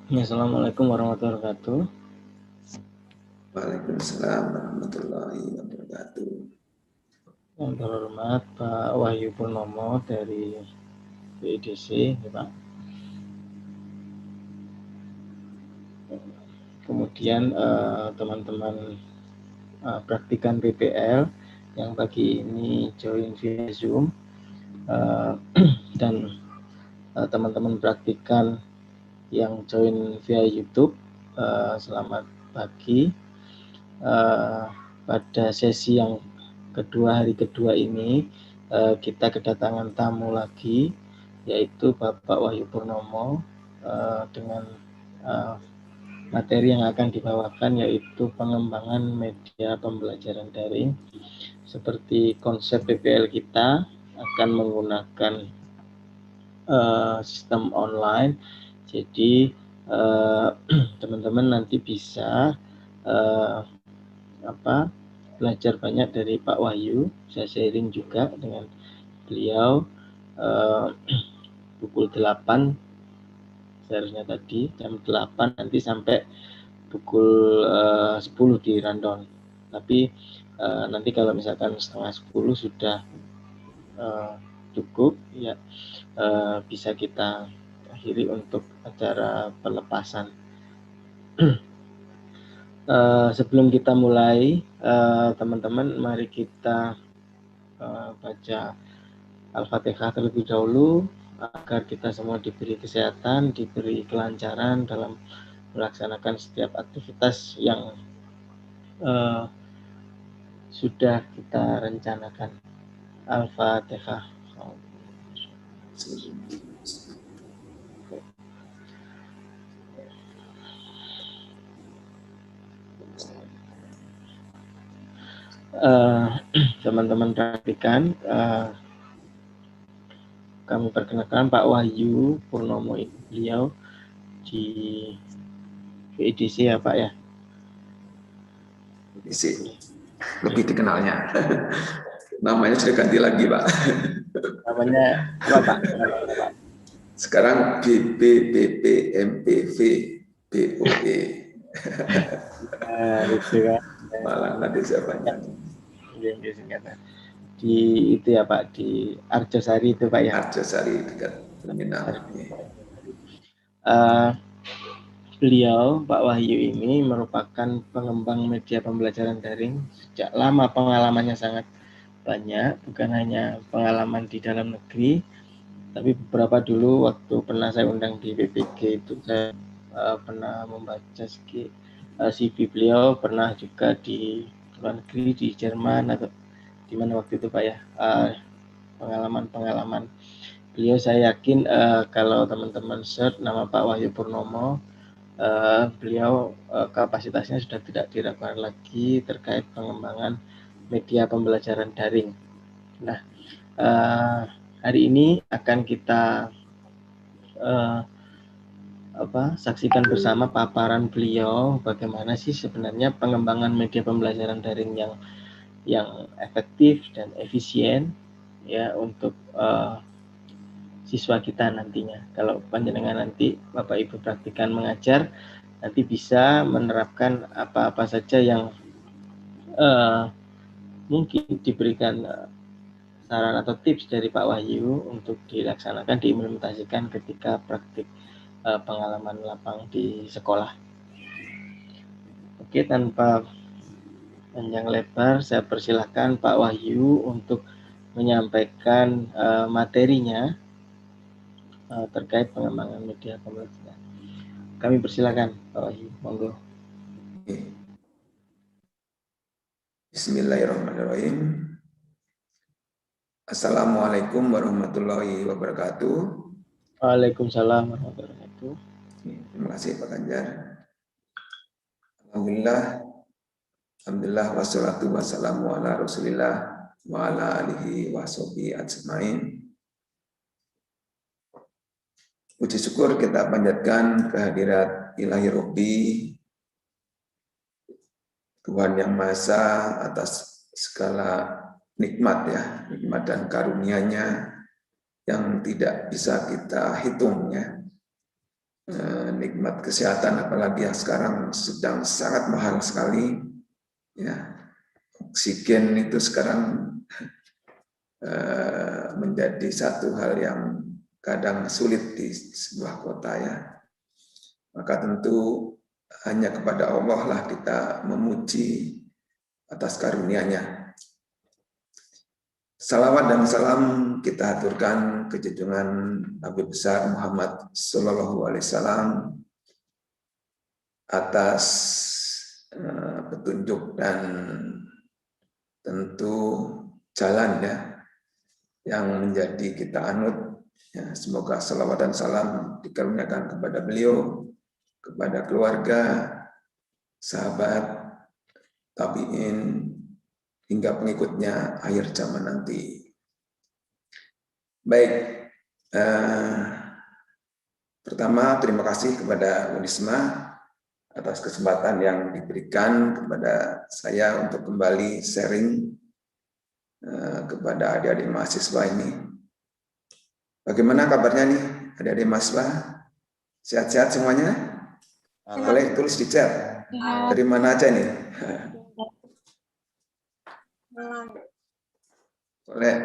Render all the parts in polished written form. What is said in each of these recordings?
Assalamualaikum warahmatullahi wabarakatuh. Waalaikumsalam warahmatullahi wabarakatuh. Yang terhormat Pak Wahyu Purnomo dari BIDC, ya Pak. Kemudian teman-teman praktikan PPL yang pagi ini join via Zoom, dan teman-teman praktikan yang join via YouTube, selamat pagi. Pada sesi yang kedua, hari kedua ini, kita kedatangan tamu lagi, yaitu Bapak Wahyu Purnomo, dengan materi yang akan dibawakan yaitu pengembangan media pembelajaran daring. Seperti konsep PPL kita akan menggunakan sistem online, jadi teman-teman nanti bisa belajar banyak dari Pak Wahyu. Saya sharing juga dengan beliau pukul 8 seharusnya tadi, jam 8 nanti sampai pukul 10 di rundown. Tapi nanti kalau misalkan setengah 10 sudah cukup, ya bisa kita akhiri untuk acara pelepasan. Sebelum kita mulai, teman-teman, mari kita baca Al-Fatihah terlebih dahulu agar kita semua diberi kesehatan, diberi kelancaran dalam melaksanakan setiap aktivitas yang sudah kita rencanakan. Al-Fatihah. Teman-teman perhatikan, kami perkenalkan Pak Wahyu Purnomo, beliau di BIDC ya Pak ya. BIDC lebih dikenalnya. Namanya sudah ganti lagi Pak. Namanya apa Pak? Sekarang BPPMPV BOE. Itu kan. Malah nanti siapanya. Di itu ya Pak, di Arjosari itu Pak ya. Arjosari dekat terminal. Beliau, Pak Wahyu ini merupakan pengembang media pembelajaran daring. Sejak lama pengalamannya sangat banyak, bukan hanya pengalaman di dalam negeri, tapi beberapa dulu waktu pernah saya undang di BPG itu saya pernah membaca CV beliau, pernah juga di luar negeri, di Jerman atau di mana waktu itu Pak ya. Pengalaman-pengalaman beliau saya yakin kalau teman-teman search nama Pak Wahyu Purnomo, beliau kapasitasnya sudah tidak diragukan lagi terkait pengembangan media pembelajaran daring. Nah, hari ini akan kita saksikan bersama paparan beliau bagaimana sih sebenarnya pengembangan media pembelajaran daring yang efektif dan efisien ya untuk siswa kita nantinya. Kalau panjenengan nanti Bapak Ibu praktikan mengajar, nanti bisa menerapkan apa-apa saja yang mungkin diberikan saran atau tips dari Pak Wahyu untuk dilaksanakan, diimplementasikan ketika praktik pengalaman lapang di sekolah. Oke, tanpa panjang lebar, saya persilahkan Pak Wahyu untuk menyampaikan materinya terkait pengembangan media pembelajaran. Kami persilakan Pak Wahyu, monggo. Bismillahirrahmanirrahim. Assalamualaikum warahmatullahi wabarakatuh. Waalaikumsalam warahmatullahi wabarakatuh. Terima kasih Pak Ganjar. Alhamdulillah wassalatu wassalamu ala Rasulillah wa ala alihi wa sahbihi ajmain. Puji syukur kita panjatkan kehadirat Ilahi Rabbi, Tuhan Yang Maha Esa, atas segala nikmat ya, nikmat dan karunia-Nya yang tidak bisa kita hitung ya. Nikmat kesehatan apalagi yang sekarang sedang sangat mahal sekali ya. Oksigen itu sekarang menjadi satu hal yang kadang sulit di sebuah kota ya. Maka tentu hanya kepada Allah lah kita memuji atas karunia-Nya. Salawat dan salam kita aturkan ke junjungan Nabi besar Muhammad Sallallahu Alaihi Wasallam atas petunjuk dan tentu jalan ya yang menjadi kita anut. Ya, semoga salawat dan salam dikaruniakan kepada beliau, kepada keluarga, sahabat, tabi'in, hingga pengikutnya akhir zaman nanti. Baik, pertama terima kasih kepada Unisma atas kesempatan yang diberikan kepada saya untuk kembali sharing kepada adik-adik mahasiswa ini. Bagaimana kabarnya nih adik-adik mahasiswa? Sehat-sehat semuanya? Boleh tulis di chat. Dari mana aja nih?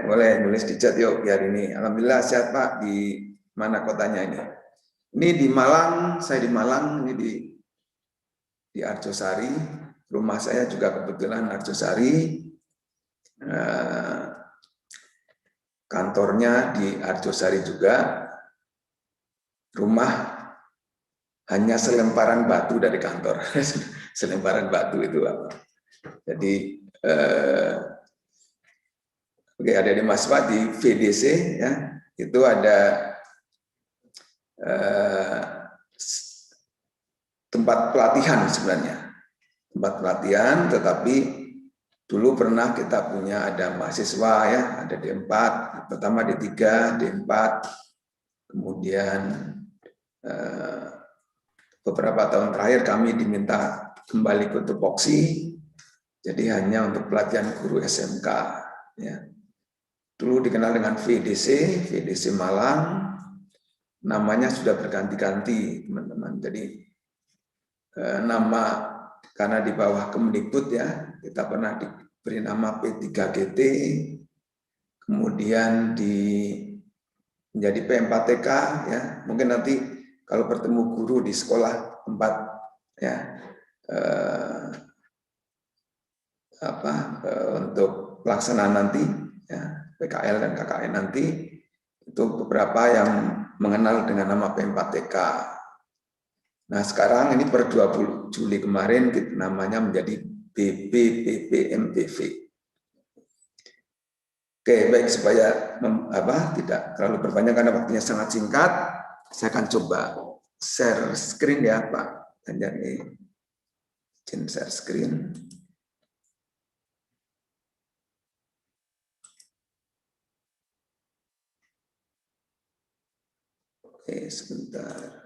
Boleh nulis di chat yuk biar ini. Alhamdulillah sehat Pak. Di mana kotanya ini? Ini di Malang, saya di Malang, ini di Arjosari. Rumah saya juga kebetulan Arjosari. Kantornya di Arjosari juga. Rumah hanya selemparan batu dari kantor. Selemparan batu itu apa? Jadi oke, ada di mahasiswa di VDC ya, itu ada tempat pelatihan sebenarnya, tempat pelatihan. Tetapi dulu pernah kita punya ada mahasiswa ya, ada D4, pertama D3, D4, kemudian beberapa tahun terakhir kami diminta kembali ke tupoksi, jadi hanya untuk pelatihan guru SMK ya. Dulu dikenal dengan VDC Malang, namanya sudah berganti-ganti teman-teman. Jadi nama karena di bawah Kemendikbud ya, kita pernah diberi nama P3GT, kemudian menjadi P4TK ya. Mungkin nanti kalau bertemu guru di sekolah tempat ya untuk pelaksanaan nanti ya, PKL dan KKN nanti, itu beberapa yang mengenal dengan nama P4TK. Nah sekarang ini per 20 Juli kemarin namanya menjadi BPPPMTV. Oke, baik, supaya tidak terlalu berpanjang karena waktunya sangat singkat, saya akan coba share screen ya Pak Ganjarni. Izin share screen. Oke, sebentar.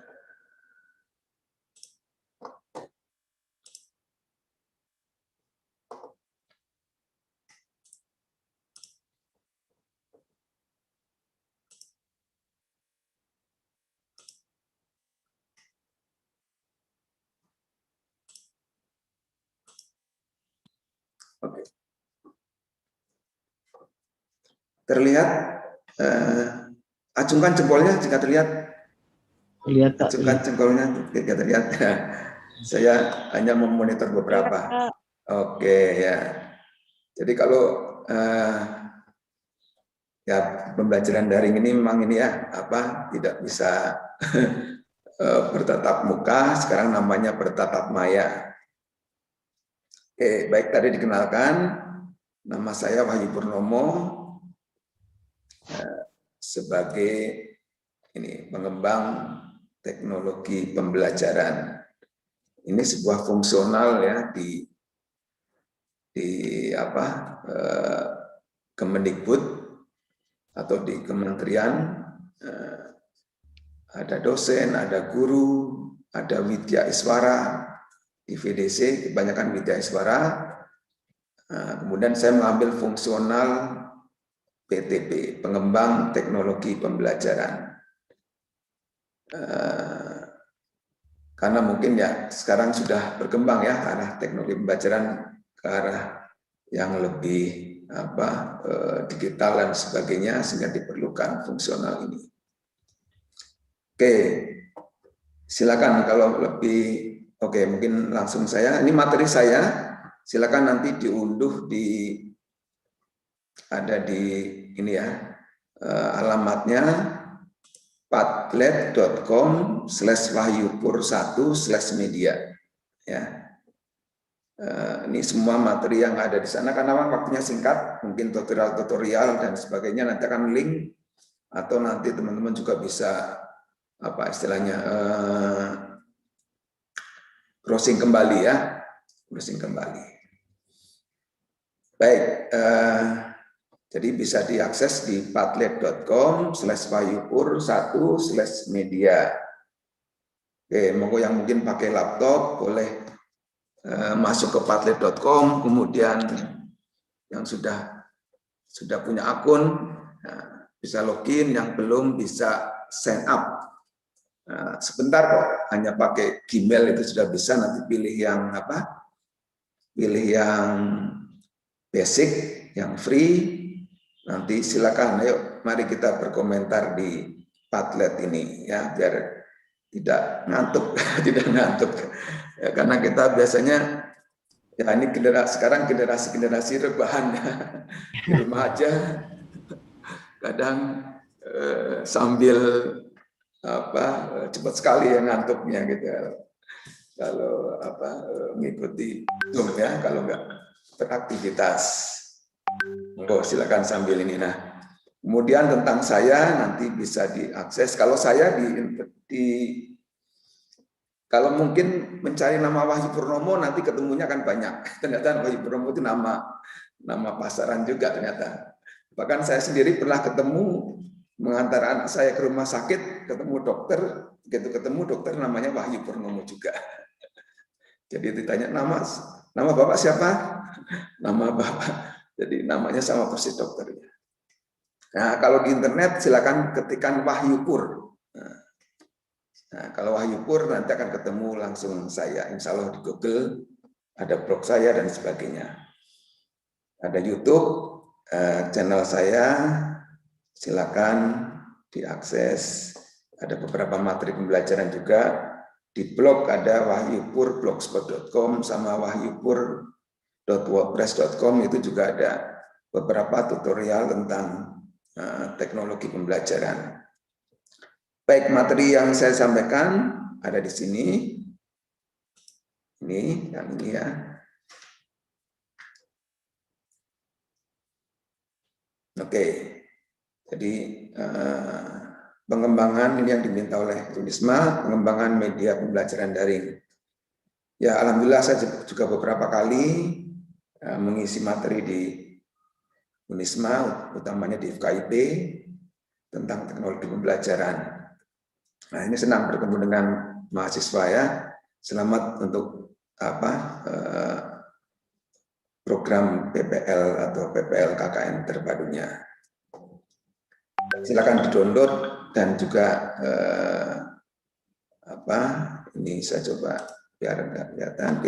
Oke. Terlihat? Acungkan jempolnya jika terlihat. Lihat, acungkan jempolnya jika terlihat. Saya hanya memonitor beberapa. Oke ya. Jadi kalau ya pembelajaran daring ini memang ini ya tidak bisa bertatap muka, sekarang namanya bertatap maya. Oke, baik, tadi dikenalkan, nama saya Wahyu Purnomo, sebagai pengembang teknologi pembelajaran. Ini sebuah fungsional ya di Kemendikbud atau di kementerian. Ada dosen, ada guru, ada widya iswara. Di VDC kebanyakan widya iswara. Kemudian saya mengambil fungsional PTP, pengembang teknologi pembelajaran. Karena mungkin ya sekarang sudah berkembang ya arah teknologi pembelajaran ke arah yang lebih digital dan sebagainya, sehingga diperlukan fungsional ini. Oke, silakan kalau lebih. Oke, mungkin langsung saya. Ini materi saya. Silakan nanti diunduh ada di ini ya, alamatnya padlet.com/wahyupur1/media ya. Ini semua materi yang ada di sana, karena waktunya singkat, mungkin tutorial dan sebagainya nanti akan link, atau nanti teman-teman juga bisa apa istilahnya browsing kembali ya, browsing kembali. Baik, jadi bisa diakses di padlet.com/wahyupur1/media. Oke, monggo yang mungkin pakai laptop boleh masuk ke padlet.com, kemudian yang sudah punya akun bisa login, yang belum bisa sign up. Sebentar kok, hanya pakai Gmail itu sudah bisa. Nanti pilih yang apa? Pilih yang basic, yang free. Nanti silakan, ayo mari kita berkomentar di Padlet ini ya, biar tidak ngantuk, tidak ngantuk. Ya, karena kita biasanya ya ini sekarang generasi rebahan ya. Di rumah aja, kadang sambil cepat sekali ya ngantuknya gitu. Kalau mengikuti Zoom ya, kalau nggak beraktivitas. Monggo silakan sambil ini. Nah, kemudian tentang saya nanti bisa diakses. Kalau saya kalau mungkin mencari nama Wahyu Purnomo nanti ketemunya kan banyak. Ternyata Wahyu Purnomo itu nama pasaran juga ternyata. Bahkan saya sendiri pernah ketemu mengantar anak saya ke rumah sakit, ketemu dokter, begitu ketemu dokter namanya Wahyu Purnomo juga. Jadi ditanya nama Bapak siapa? Nama Bapak. Jadi namanya sama persis dokternya. Nah, kalau di internet silakan ketikkan Wahyu Pur. Nah, kalau Wahyu Pur nanti akan ketemu langsung saya. Insya Allah di Google ada blog saya dan sebagainya. Ada YouTube channel saya, silakan diakses. Ada beberapa materi pembelajaran juga. Di blog ada wahyupur.blogspot.com sama wahyupur.wordpress.com, itu juga ada beberapa tutorial tentang teknologi pembelajaran. Baik, materi yang saya sampaikan ada di sini. Ini, yang ini ya. Oke, jadi pengembangan ini yang diminta oleh Unisma, pengembangan media pembelajaran daring. Ya, alhamdulillah saya juga beberapa kali mengisi materi di Unisma, utamanya di FKIP, tentang teknologi pembelajaran. Nah, ini senang bertemu dengan mahasiswa ya. Selamat untuk program PPL atau PPL KKN terpadunya. Silakan di-download dan juga ini saya coba biar enggak kelihatan.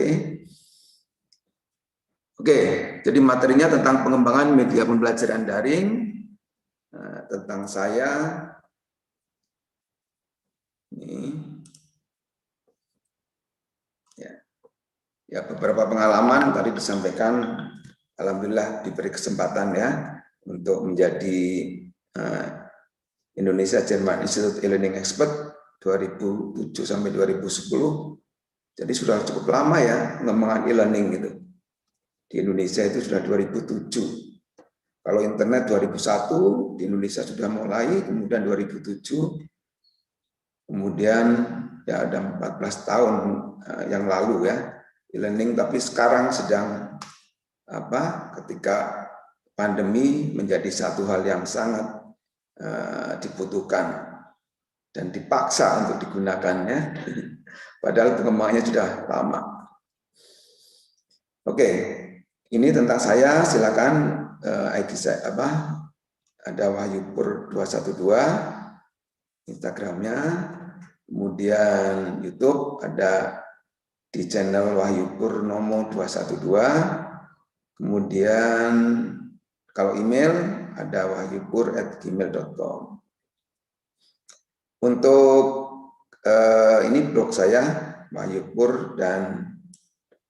Oke, jadi materinya tentang pengembangan media pembelajaran daring, tentang saya. Ini ya beberapa pengalaman tadi disampaikan. Alhamdulillah diberi kesempatan ya untuk menjadi Indonesia German Institute E-Learning Expert 2007 sampai 2010. Jadi sudah cukup lama ya pengembangan e-learning gitu. Di Indonesia itu sudah 2007. Kalau internet 2001, di Indonesia sudah mulai, kemudian 2007. Kemudian ya ada 14 tahun yang lalu ya e-learning, tapi sekarang sedang ketika pandemi menjadi satu hal yang sangat dibutuhkan dan dipaksa untuk digunakannya, padahal pengembangannya sudah lama. Oke, ini tentang saya. Silakan ID saya ada Wahyupur 212 Instagramnya, kemudian YouTube ada di channel Wahyupur Nomo 212, kemudian kalau email ada wahyupur@gmail.com. Untuk ini blog saya Wahyupur, dan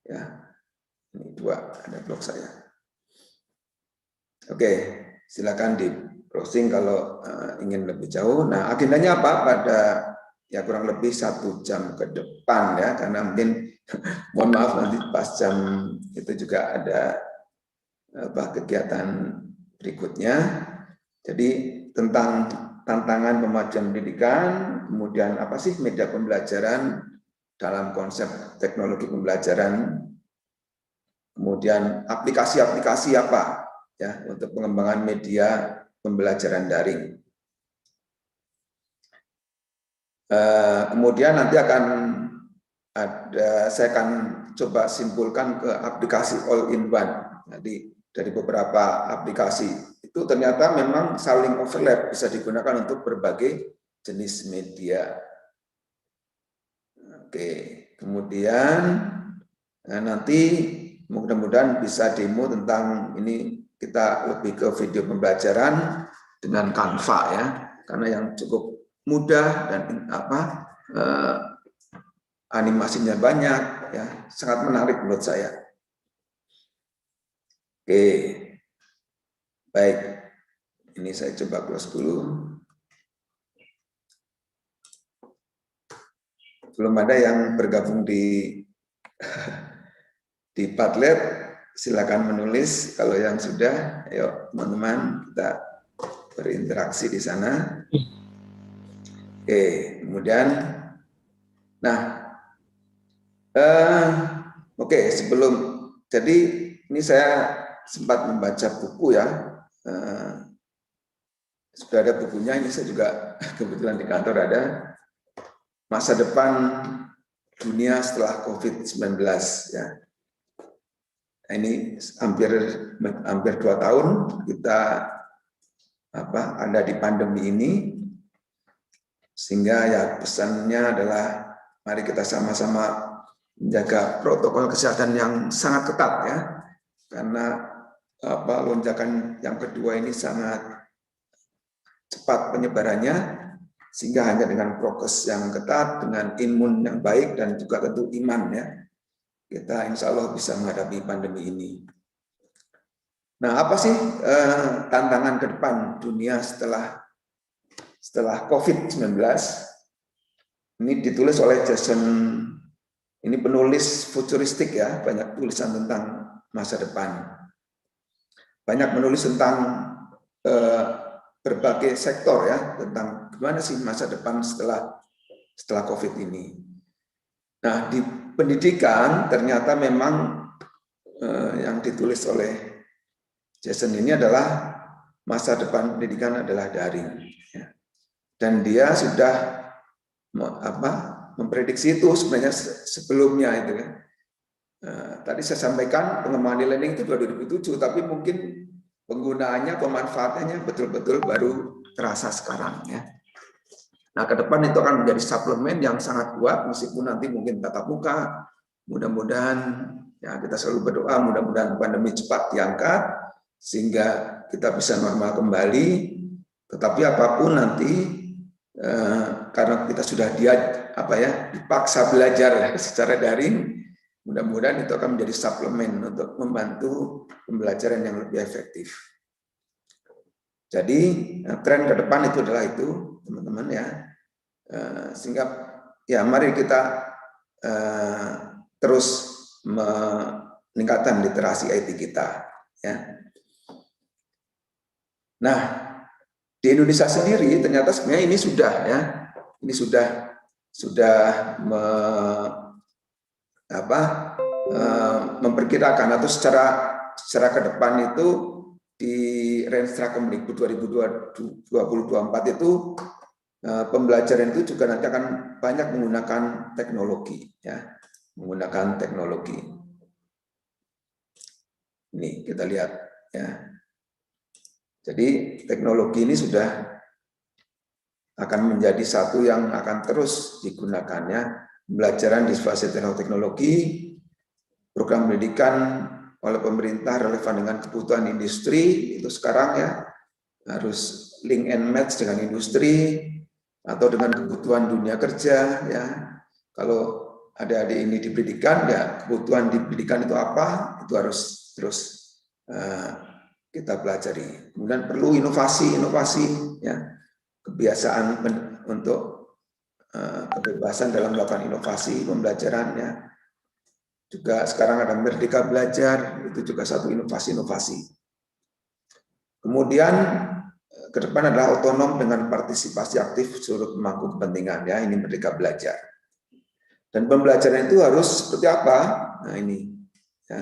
ya ini dua ada blog saya. Oke, silakan di browsing kalau ingin lebih jauh. Nah, agendanya apa pada ya kurang lebih 1 jam ke depan ya, karena mungkin mohon maaf nanti pas jam itu juga ada kegiatan berikutnya. Jadi tentang tantangan pemajuan pendidikan, kemudian apa sih media pembelajaran dalam konsep teknologi pembelajaran, kemudian aplikasi-aplikasi apa ya untuk pengembangan media pembelajaran daring. Kemudian nanti saya akan coba simpulkan ke aplikasi all-in-one. Jadi dari beberapa aplikasi itu ternyata memang saling overlap, bisa digunakan untuk berbagai jenis media. Oke, kemudian nanti mudah-mudahan bisa demo tentang ini, kita lebih ke video pembelajaran dengan Canva ya, karena yang cukup mudah dan animasinya banyak ya, sangat menarik menurut saya. Oke, baik, ini saya coba close dulu. Belum ada yang bergabung di Padlet, silakan menulis. Kalau yang sudah, ayo teman-teman kita berinteraksi di sana. Oke, kemudian, nah, oke, sebelum, jadi ini saya sempat membaca buku ya, sudah ada bukunya, ini saya juga kebetulan di kantor ada, Masa Depan Dunia Setelah COVID-19 ya. Nah, ini hampir 2 tahun kita ada di pandemi ini, sehingga ya pesannya adalah mari kita sama-sama menjaga protokol kesehatan yang sangat ketat ya, karena lonjakan yang kedua ini sangat cepat penyebarannya, sehingga hanya dengan prokes yang ketat, dengan imun yang baik, dan juga tentu iman ya, kita insya Allah bisa menghadapi pandemi ini. Nah, apa sih tantangan ke depan dunia setelah COVID-19? Ini ditulis oleh Jason, ini penulis futuristik ya, banyak tulisan tentang masa depan. Banyak menulis tentang berbagai sektor ya, tentang gimana sih masa depan setelah COVID ini. Nah, di pendidikan ternyata memang yang ditulis oleh Jason ini adalah masa depan pendidikan adalah daring. Ya. Dan dia sudah memprediksi itu sebenarnya sebelumnya itu kan. Tadi saya sampaikan pengembangan e-learning itu 2007, tapi mungkin penggunaannya, pemanfaatannya betul-betul baru terasa sekarang ya. Nah, ke depan itu akan menjadi suplemen yang sangat kuat, meskipun nanti mungkin tatap muka. Mudah-mudahan ya kita selalu berdoa mudah-mudahan pandemi cepat diangkat sehingga kita bisa normal kembali. Tetapi apapun nanti karena kita sudah dipaksa belajar secara daring, mudah-mudahan itu akan menjadi suplemen untuk membantu pembelajaran yang lebih efektif. Jadi tren ke depan itu adalah itu, teman-teman ya. Sehingga ya mari kita terus meningkatkan literasi IT kita ya. Nah, di Indonesia sendiri ternyata sebenarnya ini sudah ya, ini sudah memperkirakan atau secara ke depan itu di Renstra Kemdikbud 2024 itu pembelajaran itu juga nanti akan banyak menggunakan teknologi ya, menggunakan teknologi. Ini kita lihat ya. Jadi teknologi ini sudah akan menjadi satu yang akan terus digunakannya. Pembelajaran di fase teknologi, program pendidikan oleh pemerintah relevan dengan kebutuhan industri, itu sekarang ya harus link and match dengan industri atau dengan kebutuhan dunia kerja ya. Kalau adik-adik ini di pendidikan ya, kebutuhan di pendidikan itu apa, itu harus terus kita pelajari. Kemudian perlu inovasi ya, kebiasaan untuk kebebasan dalam melakukan inovasi pembelajarannya. Juga sekarang ada Merdeka Belajar, itu juga satu inovasi. Kemudian ke depan adalah otonom dengan partisipasi aktif seluruh pemangku kepentingan, ya, ini Merdeka Belajar. Dan pembelajaran itu harus seperti apa? Nah ini, ya,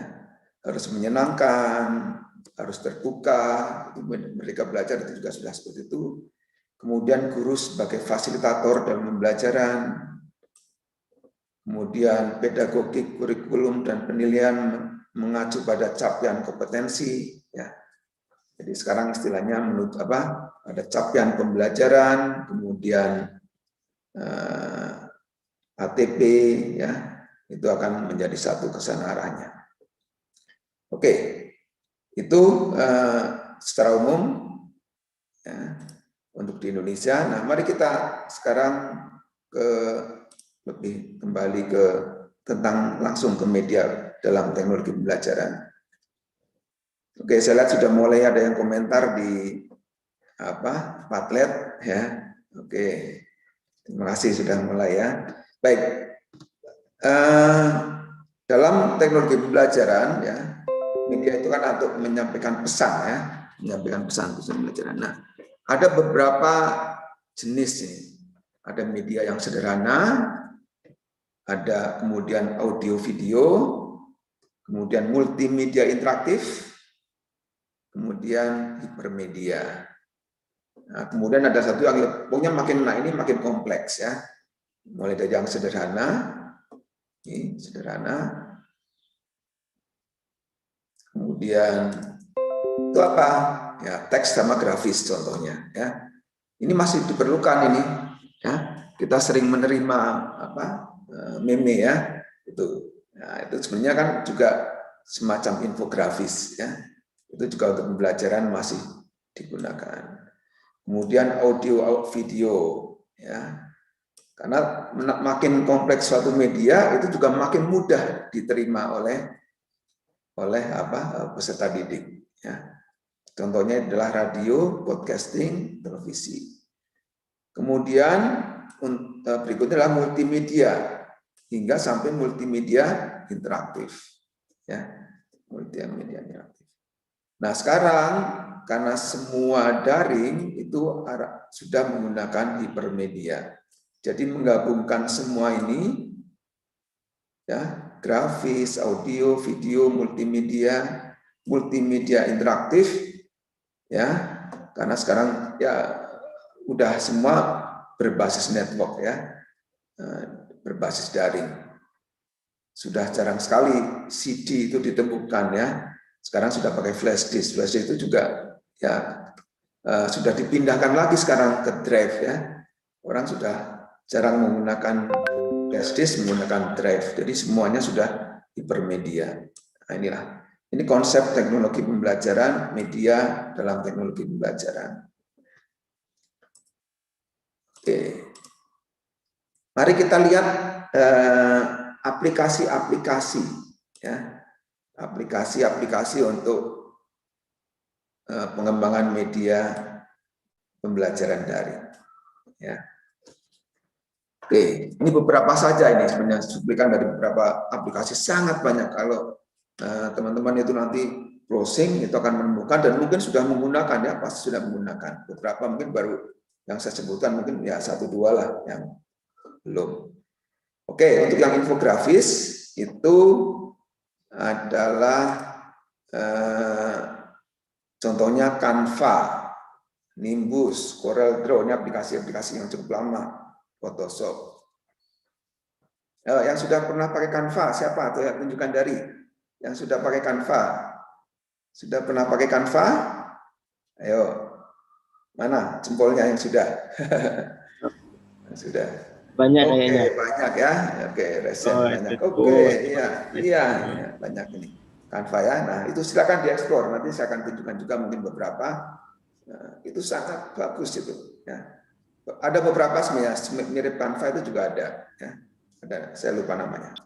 harus menyenangkan, harus terbuka, itu Merdeka Belajar itu juga sudah seperti itu. Kemudian guru sebagai fasilitator dalam pembelajaran, kemudian pedagogik, kurikulum, dan penilaian mengacu pada capaian kompetensi. Ya. Jadi sekarang istilahnya menurut apa? Ada capaian pembelajaran, kemudian ATP, ya, itu akan menjadi satu kesana arahnya. Oke, itu secara umum ya, untuk di Indonesia. Nah, mari kita sekarang lebih kembali ke tentang langsung ke media dalam teknologi pembelajaran. Oke, saya lihat sudah mulai ada yang komentar di Padlet ya. Oke, terima kasih sudah mulai ya. Baik, dalam teknologi pembelajaran ya, media itu kan untuk menyampaikan pesan ya, menyampaikan pesan pembelajaran. Nah, ada beberapa jenis nih. Ada media yang sederhana, ada kemudian audio video, kemudian multimedia interaktif, kemudian hipermedia. Nah, kemudian ada satu yang pokoknya makin kompleks ya. Mulai dari yang sederhana, ini sederhana. Kemudian itu apa? Ya, teks sama grafis contohnya ya. Ini masih diperlukan ini ya. Kita sering menerima meme ya. Itu. Nah, itu sebenarnya kan juga semacam infografis ya. Itu juga untuk pembelajaran masih digunakan. Kemudian audio video ya. Karena makin kompleks suatu media itu juga makin mudah diterima oleh peserta didik ya. Contohnya adalah radio, podcasting, televisi. Kemudian berikutnya adalah multimedia hingga sampai multimedia interaktif ya. Multimedia interaktif. Nah, sekarang karena semua daring itu sudah menggunakan hipermedia. Jadi menggabungkan semua ini ya, grafis, audio, video, multimedia interaktif ya. Karena sekarang ya udah semua berbasis network ya. Berbasis daring. Sudah jarang sekali CD itu ditemukan ya. Sekarang sudah pakai flash disk. Flash disk itu juga ya sudah dipindahkan lagi sekarang ke drive ya. Orang sudah jarang menggunakan flash disk, menggunakan drive. Jadi semuanya sudah hipermedia. Nah, inilah. Ini konsep teknologi pembelajaran, media dalam teknologi pembelajaran. Oke. Mari kita lihat aplikasi-aplikasi ya. Aplikasi-aplikasi untuk pengembangan media pembelajaran daring ya. Oke, ini beberapa saja ini sebenarnya cuplikan dari beberapa aplikasi, sangat banyak. Kalau teman-teman itu nanti browsing itu akan menemukan dan mungkin sudah menggunakan ya, pasti sudah menggunakan. Beberapa mungkin baru yang saya sebutkan mungkin ya 1-2 lah yang belum. Oke, untuk yang infografis itu adalah contohnya Canva, Nimbus, Corel Draw, ini aplikasi-aplikasi yang cukup lama. Photoshop. Yang sudah pernah pakai Canva, siapa? Atau yang tunjukkan dari yang sudah pakai Canva. Sudah pernah pakai Canva? Ayo, mana jempolnya yang sudah? Sudah. Banyak Oke, kayaknya. banyak ya. Oke, resen Oh, banyak. oh, Oke, iya, iya, iya, banyak ini. Canva ya. Nah, itu silakan dieksplor. Nanti saya akan tunjukkan juga mungkin beberapa. Nah, itu sangat bagus itu. Ya. Ada beberapa sebenarnya mirip Canva itu juga ada. Ya. Ada, saya lupa namanya.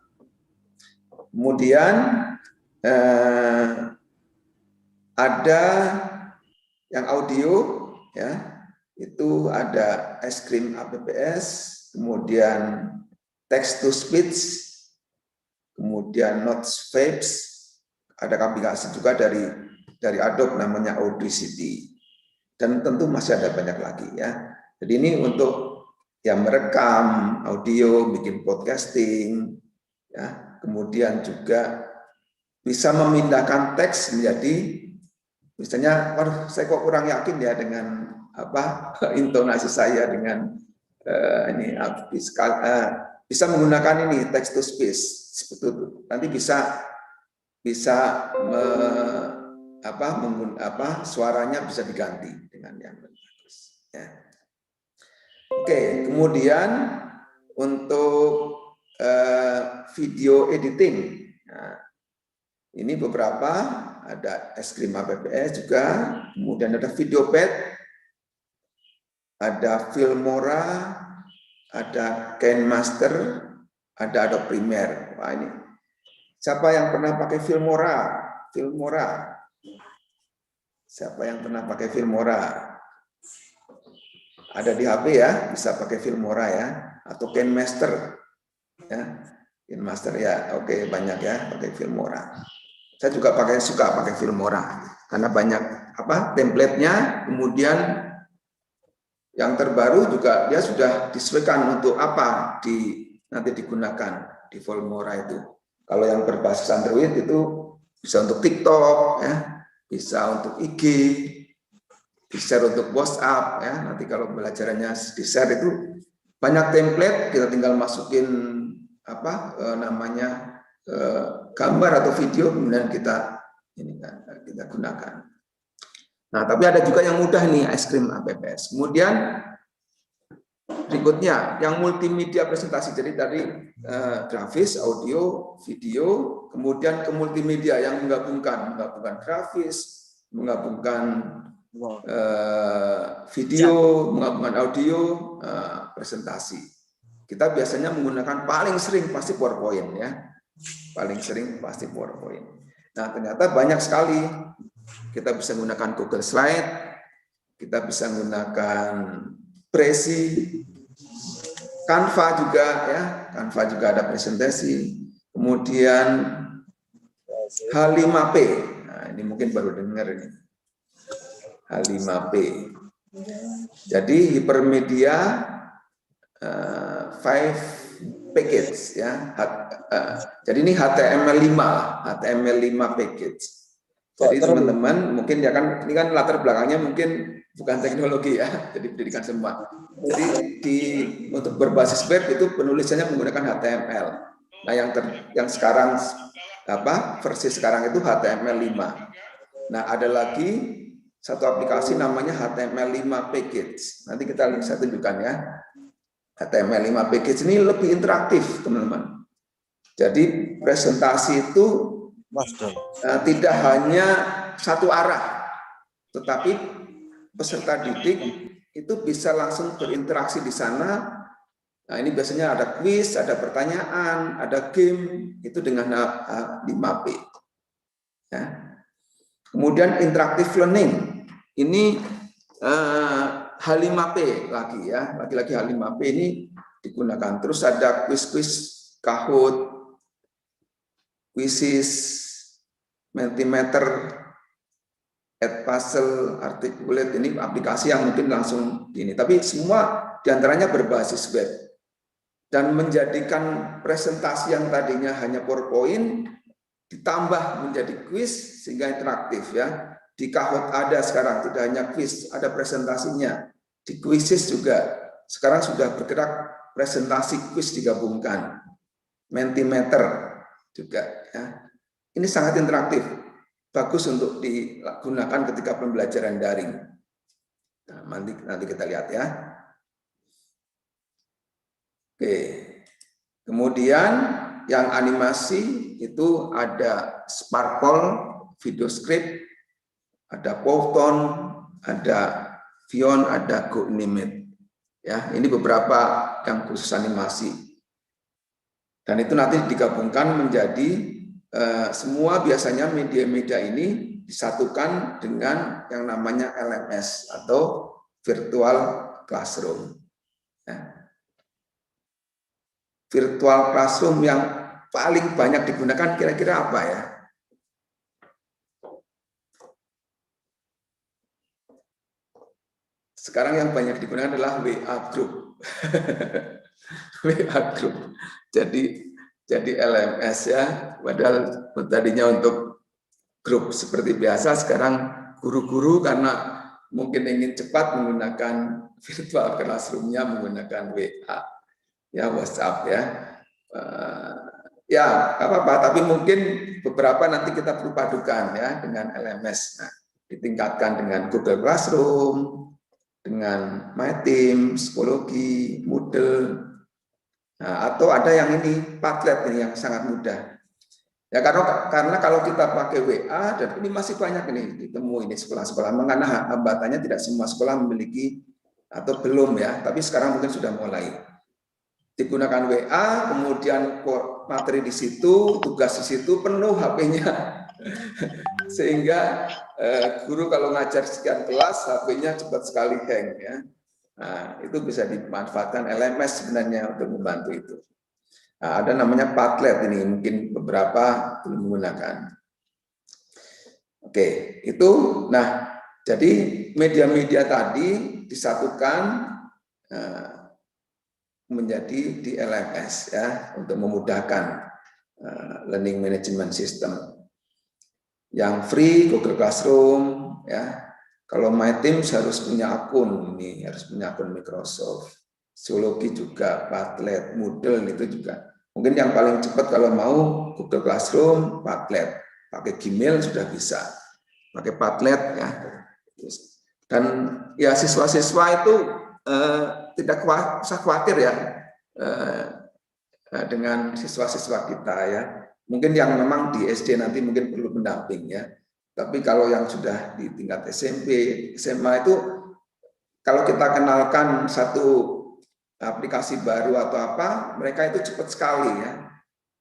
Kemudian ada yang audio, ya itu ada es krim APPS, kemudian text to speech, kemudian notes vapes, ada aplikasi juga dari Adobe namanya Audacity, dan tentu masih ada banyak lagi ya. Jadi ini untuk yang merekam audio, bikin podcasting, ya kemudian juga bisa memindahkan teks menjadi misalnya, waduh, saya kok kurang yakin ya dengan apa intonasi saya dengan ini bisa menggunakan ini text to speech seperti itu. Nanti bisa suaranya bisa diganti dengan yang bagus. Ya. Oke, kemudian untuk video editing. Nah, ini beberapa, ada es krim APPS juga, kemudian ada Videopad, ada Filmora, ada KineMaster, ada Adobe Premiere. Wah, ini siapa yang pernah pakai Filmora? Filmora. Siapa yang pernah pakai Filmora? Ada di HP ya, bisa pakai Filmora ya, atau KineMaster. Ya, KineMaster ya, oke banyak ya pakai Filmora. Saya juga suka pakai Filmora karena banyak template-nya, kemudian yang terbaru juga dia sudah disesuaikan untuk apa nanti digunakan di Filmora itu. Kalau yang berbasis Android itu bisa untuk TikTok ya, bisa untuk IG, di-share untuk WhatsApp ya. Nanti kalau belajarannya di-share itu banyak template, kita tinggal masukin gambar atau video, kemudian kita gunakan. Nah, tapi ada juga yang mudah nih, es krim APPS. Kemudian berikutnya yang multimedia presentasi. Jadi tadi grafis, audio, video, kemudian ke multimedia yang menggabungkan grafis, menggabungkan video, menggabungkan audio, presentasi. Kita biasanya menggunakan paling sering pasti PowerPoint ya. Paling sering pasti PowerPoint. Nah, ternyata banyak sekali. Kita bisa menggunakan Google Slide, kita bisa menggunakan Prezi, Canva juga ya. Canva juga ada presentasi. Kemudian H5P. Nah, ini mungkin baru dengar ini. H5P. Jadi Hypermedia 5 package ya. Jadi ini HTML5 package. Jadi teman-teman mungkin ya kan ini kan latar belakangnya mungkin bukan teknologi ya, jadi pendidikan semua. Jadi untuk berbasis web itu penulisannya menggunakan HTML. Nah yang sekarang versi sekarang itu HTML5. Nah ada lagi satu aplikasi namanya HTML5 package. Nanti saya tunjukkan ya. HTML5 package ini lebih interaktif teman-teman. Jadi presentasi itu tidak hanya satu arah, tetapi peserta didik itu bisa langsung berinteraksi di sana. Nah, ini biasanya ada kuis, ada pertanyaan, ada game, itu dengan H5P. Ya. Kemudian interactive learning, ini H5P lagi ya, lagi-lagi H5P ini digunakan. Terus ada kuis-kuis Kahoot, Quizzes, Mentimeter, Edpuzzle, Articulate, ini aplikasi yang mungkin langsung ini. Tapi semua diantaranya berbasis web. Dan menjadikan presentasi yang tadinya hanya PowerPoint, ditambah menjadi quiz sehingga interaktif ya. Di Kahoot ada sekarang, tidak hanya quiz, ada presentasinya. Di Quizzes juga, sekarang sudah bergerak presentasi quiz digabungkan. Mentimeter juga ya. Ini sangat interaktif. bagus untuk digunakan ketika pembelajaran daring. Nah, nanti kita lihat ya. Oke. Kemudian yang animasi itu ada Sparkle, VideoScript, ada Powtoon, ada Vion, ada GoAnimate. Ya, ini beberapa yang khusus animasi. Dan itu nanti digabungkan menjadi semua biasanya media-media ini disatukan dengan yang namanya LMS atau Virtual Classroom. Ya. Virtual Classroom yang paling banyak digunakan kira-kira apa ya? Sekarang yang banyak digunakan adalah WA Group. WA Group. Jadi LMS ya, padahal tadinya untuk grup seperti biasa, sekarang guru-guru karena mungkin ingin cepat menggunakan virtual classroom-nya menggunakan WA, ya WhatsApp ya. Ya, apa-apa, tapi mungkin beberapa nanti kita perlu padukan ya dengan LMS. Nah, ditingkatkan dengan Google Classroom, dengan MyTeam, Psikologi, Moodle, nah, atau ada yang ini Padlet ini yang sangat mudah. Ya karena kalau kita pakai WA dan ini masih banyak ini ditemu ini sekolah-sekolah, karena hambatannya tidak semua sekolah memiliki atau belum ya, tapi sekarang mungkin sudah mulai digunakan WA, kemudian materi di situ, tugas di situ, penuh HP-nya. Sehingga guru kalau ngajar sekian kelas, HP-nya cepat sekali hang ya. Nah, itu bisa dimanfaatkan LMS sebenarnya untuk membantu itu. Nah, ada namanya Padlet ini, mungkin beberapa belum menggunakan. Oke, itu. Nah, jadi media-media tadi disatukan menjadi di LMS ya untuk memudahkan learning management system. Yang free Google Classroom ya. Kalau MyTeams harus punya akun ini, harus punya akun Microsoft. Psikologi juga, Padlet, Moodle itu juga. Mungkin yang paling cepat kalau mau Google Classroom, Padlet. Pakai Gmail sudah bisa. Pakai Padlet ya. Dan ya siswa-siswa itu tidak usah khawatir ya dengan siswa-siswa kita ya. Mungkin yang memang di SD nanti mungkin perlu pendamping ya. Tapi kalau yang sudah di tingkat SMP, SMA itu kalau kita kenalkan satu aplikasi baru atau apa, mereka itu cepat sekali ya.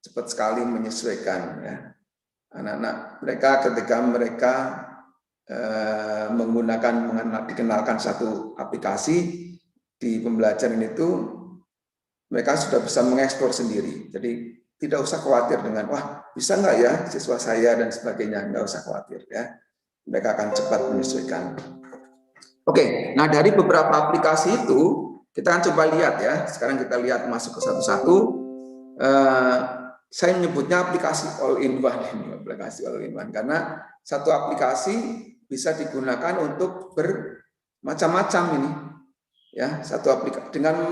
Cepat sekali menyesuaikan ya. Anak-anak mereka ketika mereka dikenalkan satu aplikasi di pembelajaran itu, mereka sudah bisa mengeksplor sendiri. Jadi tidak usah khawatir dengan wah bisa nggak ya siswa saya dan sebagainya, nggak usah khawatir ya. Mereka akan cepat menyesuaikan. Oke, nah dari beberapa aplikasi itu kita akan coba lihat ya. Sekarang kita lihat masuk ke satu-satu. Saya menyebutnya aplikasi all-in-one ini, aplikasi all-in-one karena satu aplikasi bisa digunakan untuk bermacam-macam ini. Ya, satu aplikasi dengan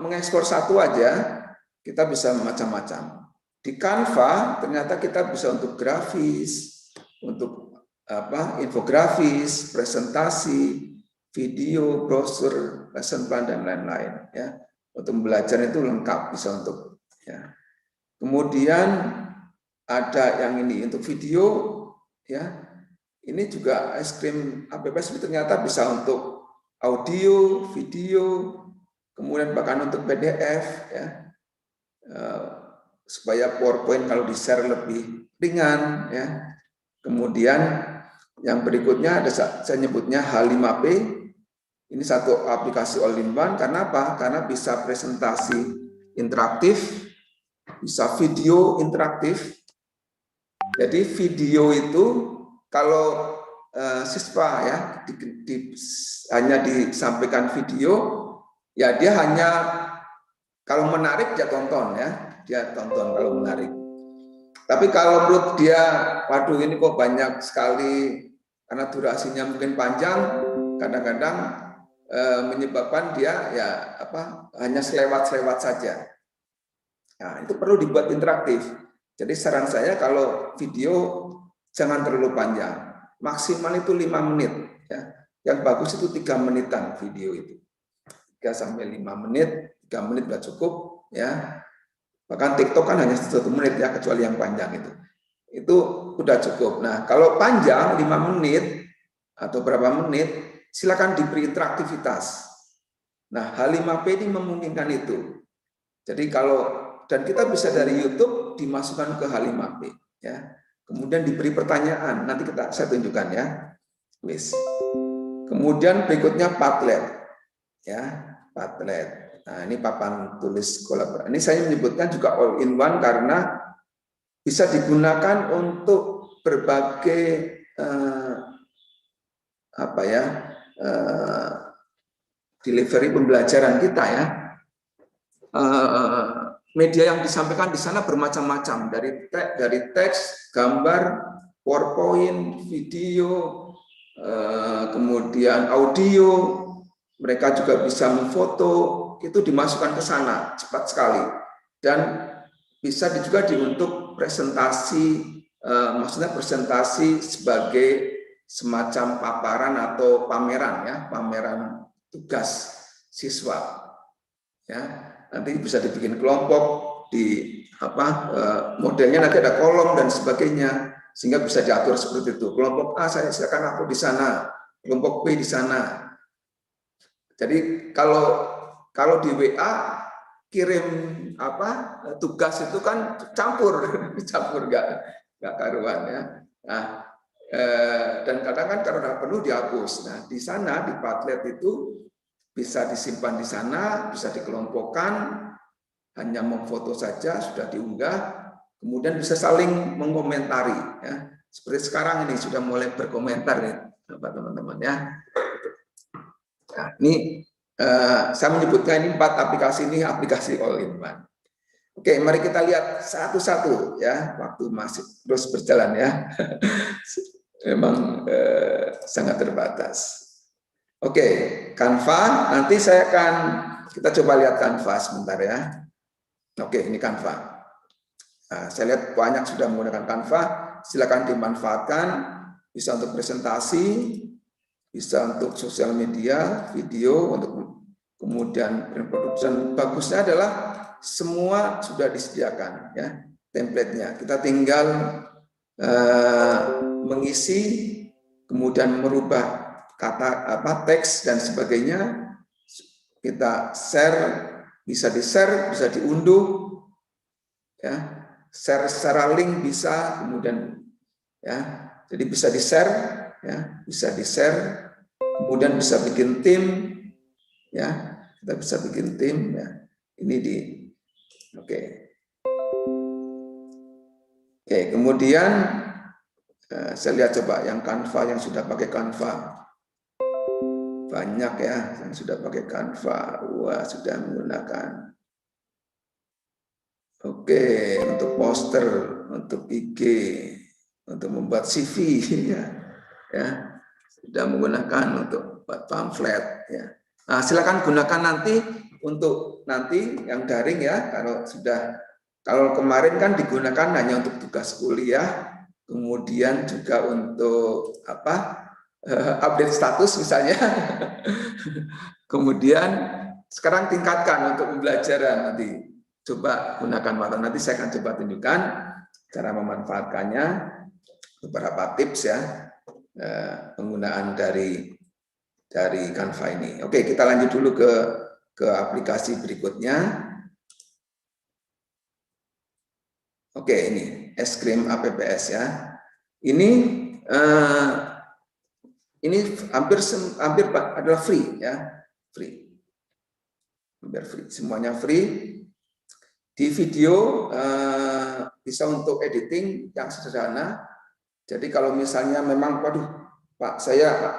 mengeksplor satu aja kita bisa macam-macam. Di Canva ternyata kita bisa untuk grafis, untuk infografis, presentasi, video, brosur, lesson plan dan lain-lain ya. Untuk belajar itu lengkap bisa untuk ya. Kemudian ada yang ini untuk video ya. Ini juga es krim APPS ternyata bisa untuk audio, video, kemudian bahkan untuk PDF ya. Supaya PowerPoint kalau di-share lebih ringan ya. Kemudian yang berikutnya ada saya nyebutnya H5P. Ini satu aplikasi all-in-one karena apa? Karena bisa presentasi interaktif, bisa video interaktif. Jadi video itu kalau siswa ya hanya disampaikan video, ya dia hanya kalau menarik dia tonton ya, dia tonton kalau menarik. Tapi kalau menurut dia, waduh ini kok banyak sekali karena durasinya mungkin panjang, kadang-kadang menyebabkan dia ya hanya selewat-selewat saja. Nah, itu perlu dibuat interaktif. Jadi saran saya kalau video jangan terlalu panjang. Maksimal itu 5 menit. Ya. Yang bagus itu 3 menitan video itu. 3 sampai 5 menit, 3 menit sudah cukup. Ya. Bahkan TikTok kan hanya 1 menit ya, kecuali yang panjang itu. Itu udah cukup. Nah, kalau panjang 5 menit atau berapa menit, silakan diberi interaktivitas. Nah, H5P ini memungkinkan itu. Jadi dan kita bisa dari YouTube dimasukkan ke H5P ya. Kemudian diberi pertanyaan, nanti saya tunjukkan ya. Wis. Kemudian berikutnya Padlet. Ya, Padlet. Nah, ini papan tulis kolaborasi. Ini saya menyebutkan juga all in one karena bisa digunakan untuk berbagai delivery pembelajaran kita ya. Media yang disampaikan di sana bermacam-macam, dari teks, gambar, PowerPoint, video, kemudian audio. Mereka juga bisa memfoto, itu dimasukkan ke sana cepat sekali. Dan bisa juga untuk presentasi, maksudnya presentasi sebagai semacam paparan atau pameran ya, pameran tugas siswa. Ya, nanti bisa dibikin kelompok modelnya nanti ada kolom dan sebagainya sehingga bisa diatur seperti itu. Kelompok A saya silakan upload di sana, kelompok B di sana. Jadi kalau di WA kirim tugas itu kan campur nggak karuan ya. Nah, dan kadang kan kalau udah penuh dihapus. Nah, di sana di Padlet itu bisa disimpan di sana, bisa dikelompokkan, hanya memfoto saja sudah diunggah, kemudian bisa saling mengomentari. Ya. Seperti sekarang ini sudah mulai berkomentar nih, teman-teman ya. Nah, ini saya menyebutkan ini 4 aplikasi ini aplikasi all in one. Oke, mari kita lihat satu-satu ya, waktu masih terus berjalan ya. Memang sangat terbatas. Oke, Canva, nanti kita coba lihat Canva sebentar ya. Oke, ini Canva. Nah, saya lihat banyak sudah menggunakan Canva, silakan dimanfaatkan, bisa untuk presentasi, bisa untuk sosial media, video, untuk kemudian produksi. Bagusnya adalah semua sudah disediakan ya, template-nya. Kita tinggal mengisi, kemudian merubah teks dan sebagainya, kita share, bisa di-share, bisa diunduh, ya, share secara link bisa, kemudian ya, jadi bisa di-share, ya, bisa di-share, kemudian bisa bikin tim, ya, kita bisa bikin tim, ya, ini oke, kemudian saya lihat coba yang Canva yang sudah pakai Canva. Banyak ya yang sudah pakai Canva. Wah, sudah menggunakan. Oke, untuk poster, untuk IG, untuk membuat CV ya. Sudah menggunakan untuk buat pamflet ya. Nah, silakan gunakan nanti untuk yang daring ya. Kalau kemarin kan digunakan hanya untuk tugas kuliah, kemudian juga untuk update status misalnya. Kemudian sekarang tingkatkan untuk pembelajaran nanti. Coba gunakan waktu. Nanti saya akan coba tunjukkan cara memanfaatkannya, beberapa tips ya penggunaan dari Canva ini. Oke, kita lanjut dulu ke aplikasi berikutnya. Oke, ini Eskrim APPS ya. Ini hampir adalah free ya, free, hampir free, semuanya free. Di video bisa untuk editing yang sederhana. Jadi kalau misalnya memang, waduh Pak, saya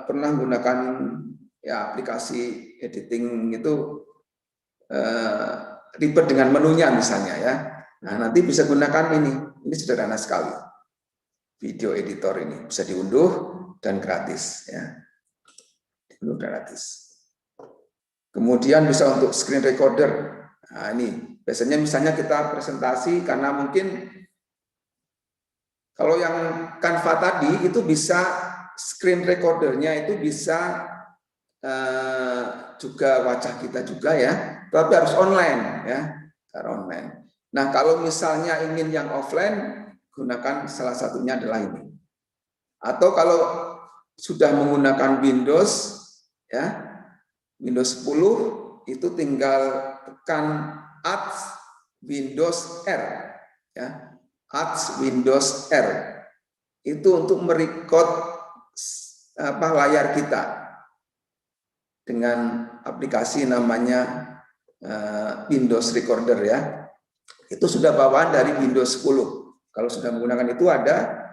pernah menggunakan ya aplikasi editing itu ribet dengan menunya misalnya ya. Nah, nanti bisa gunakan ini sederhana sekali. Video editor ini bisa diunduh dan gratis ya. Diunduh gratis. Kemudian bisa untuk screen recorder. Nah, ini biasanya misalnya kita presentasi karena mungkin Kalau yang Canva tadi itu bisa screen recordernya itu bisa juga wajah kita juga ya, tapi harus online ya, harus online. Nah kalau misalnya ingin yang offline, gunakan salah satunya adalah ini. Atau kalau sudah menggunakan Windows ya, Windows 10 itu tinggal tekan Alt Windows R ya, Alt Windows R itu untuk merecord layar kita dengan aplikasi namanya Windows Recorder ya. Itu sudah bawaan dari Windows 10. Kalau sudah menggunakan itu ada,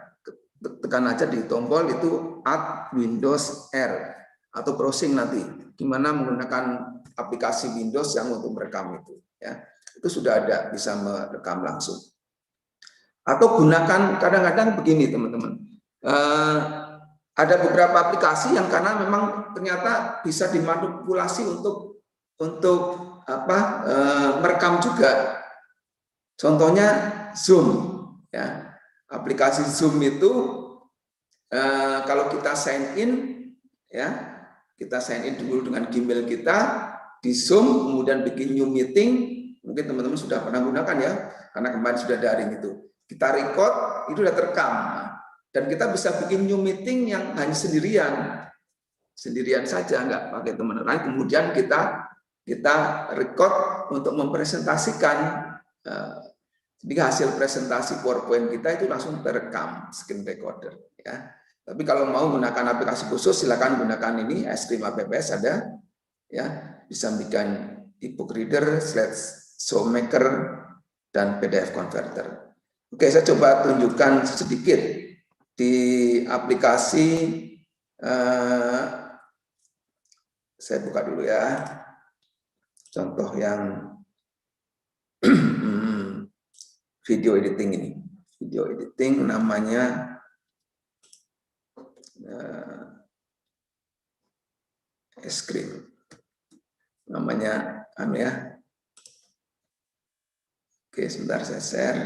tekan aja di tombol itu Alt Windows R atau browsing nanti gimana menggunakan aplikasi Windows yang untuk merekam itu ya. Itu sudah ada, bisa merekam langsung. Atau gunakan, kadang-kadang begini teman-teman, ada beberapa aplikasi yang karena memang ternyata bisa dimanipulasi untuk merekam juga. Contohnya Zoom ya. Aplikasi Zoom itu kalau kita sign in ya, kita sign in dulu dengan Gmail kita di Zoom, kemudian bikin new meeting. Mungkin teman-teman sudah pernah gunakan ya, karena kemarin sudah daring itu. Kita record, itu sudah terekam. Dan kita bisa bikin new meeting yang hanya sendirian saja, nggak pakai teman lain. Kemudian kita record untuk mempresentasikan. Jadi hasil presentasi PowerPoint kita itu langsung terekam screen recorder ya. Tapi kalau mau menggunakan aplikasi khusus silakan gunakan ini Stream APPS ada ya, bisa bikin ebook reader, slide showmaker dan PDF converter. Oke, saya coba tunjukkan sedikit di aplikasi saya buka dulu ya. Contoh yang video editing ini. Video editing namanya Screen. Namanya ya. Oke, sebentar saya share.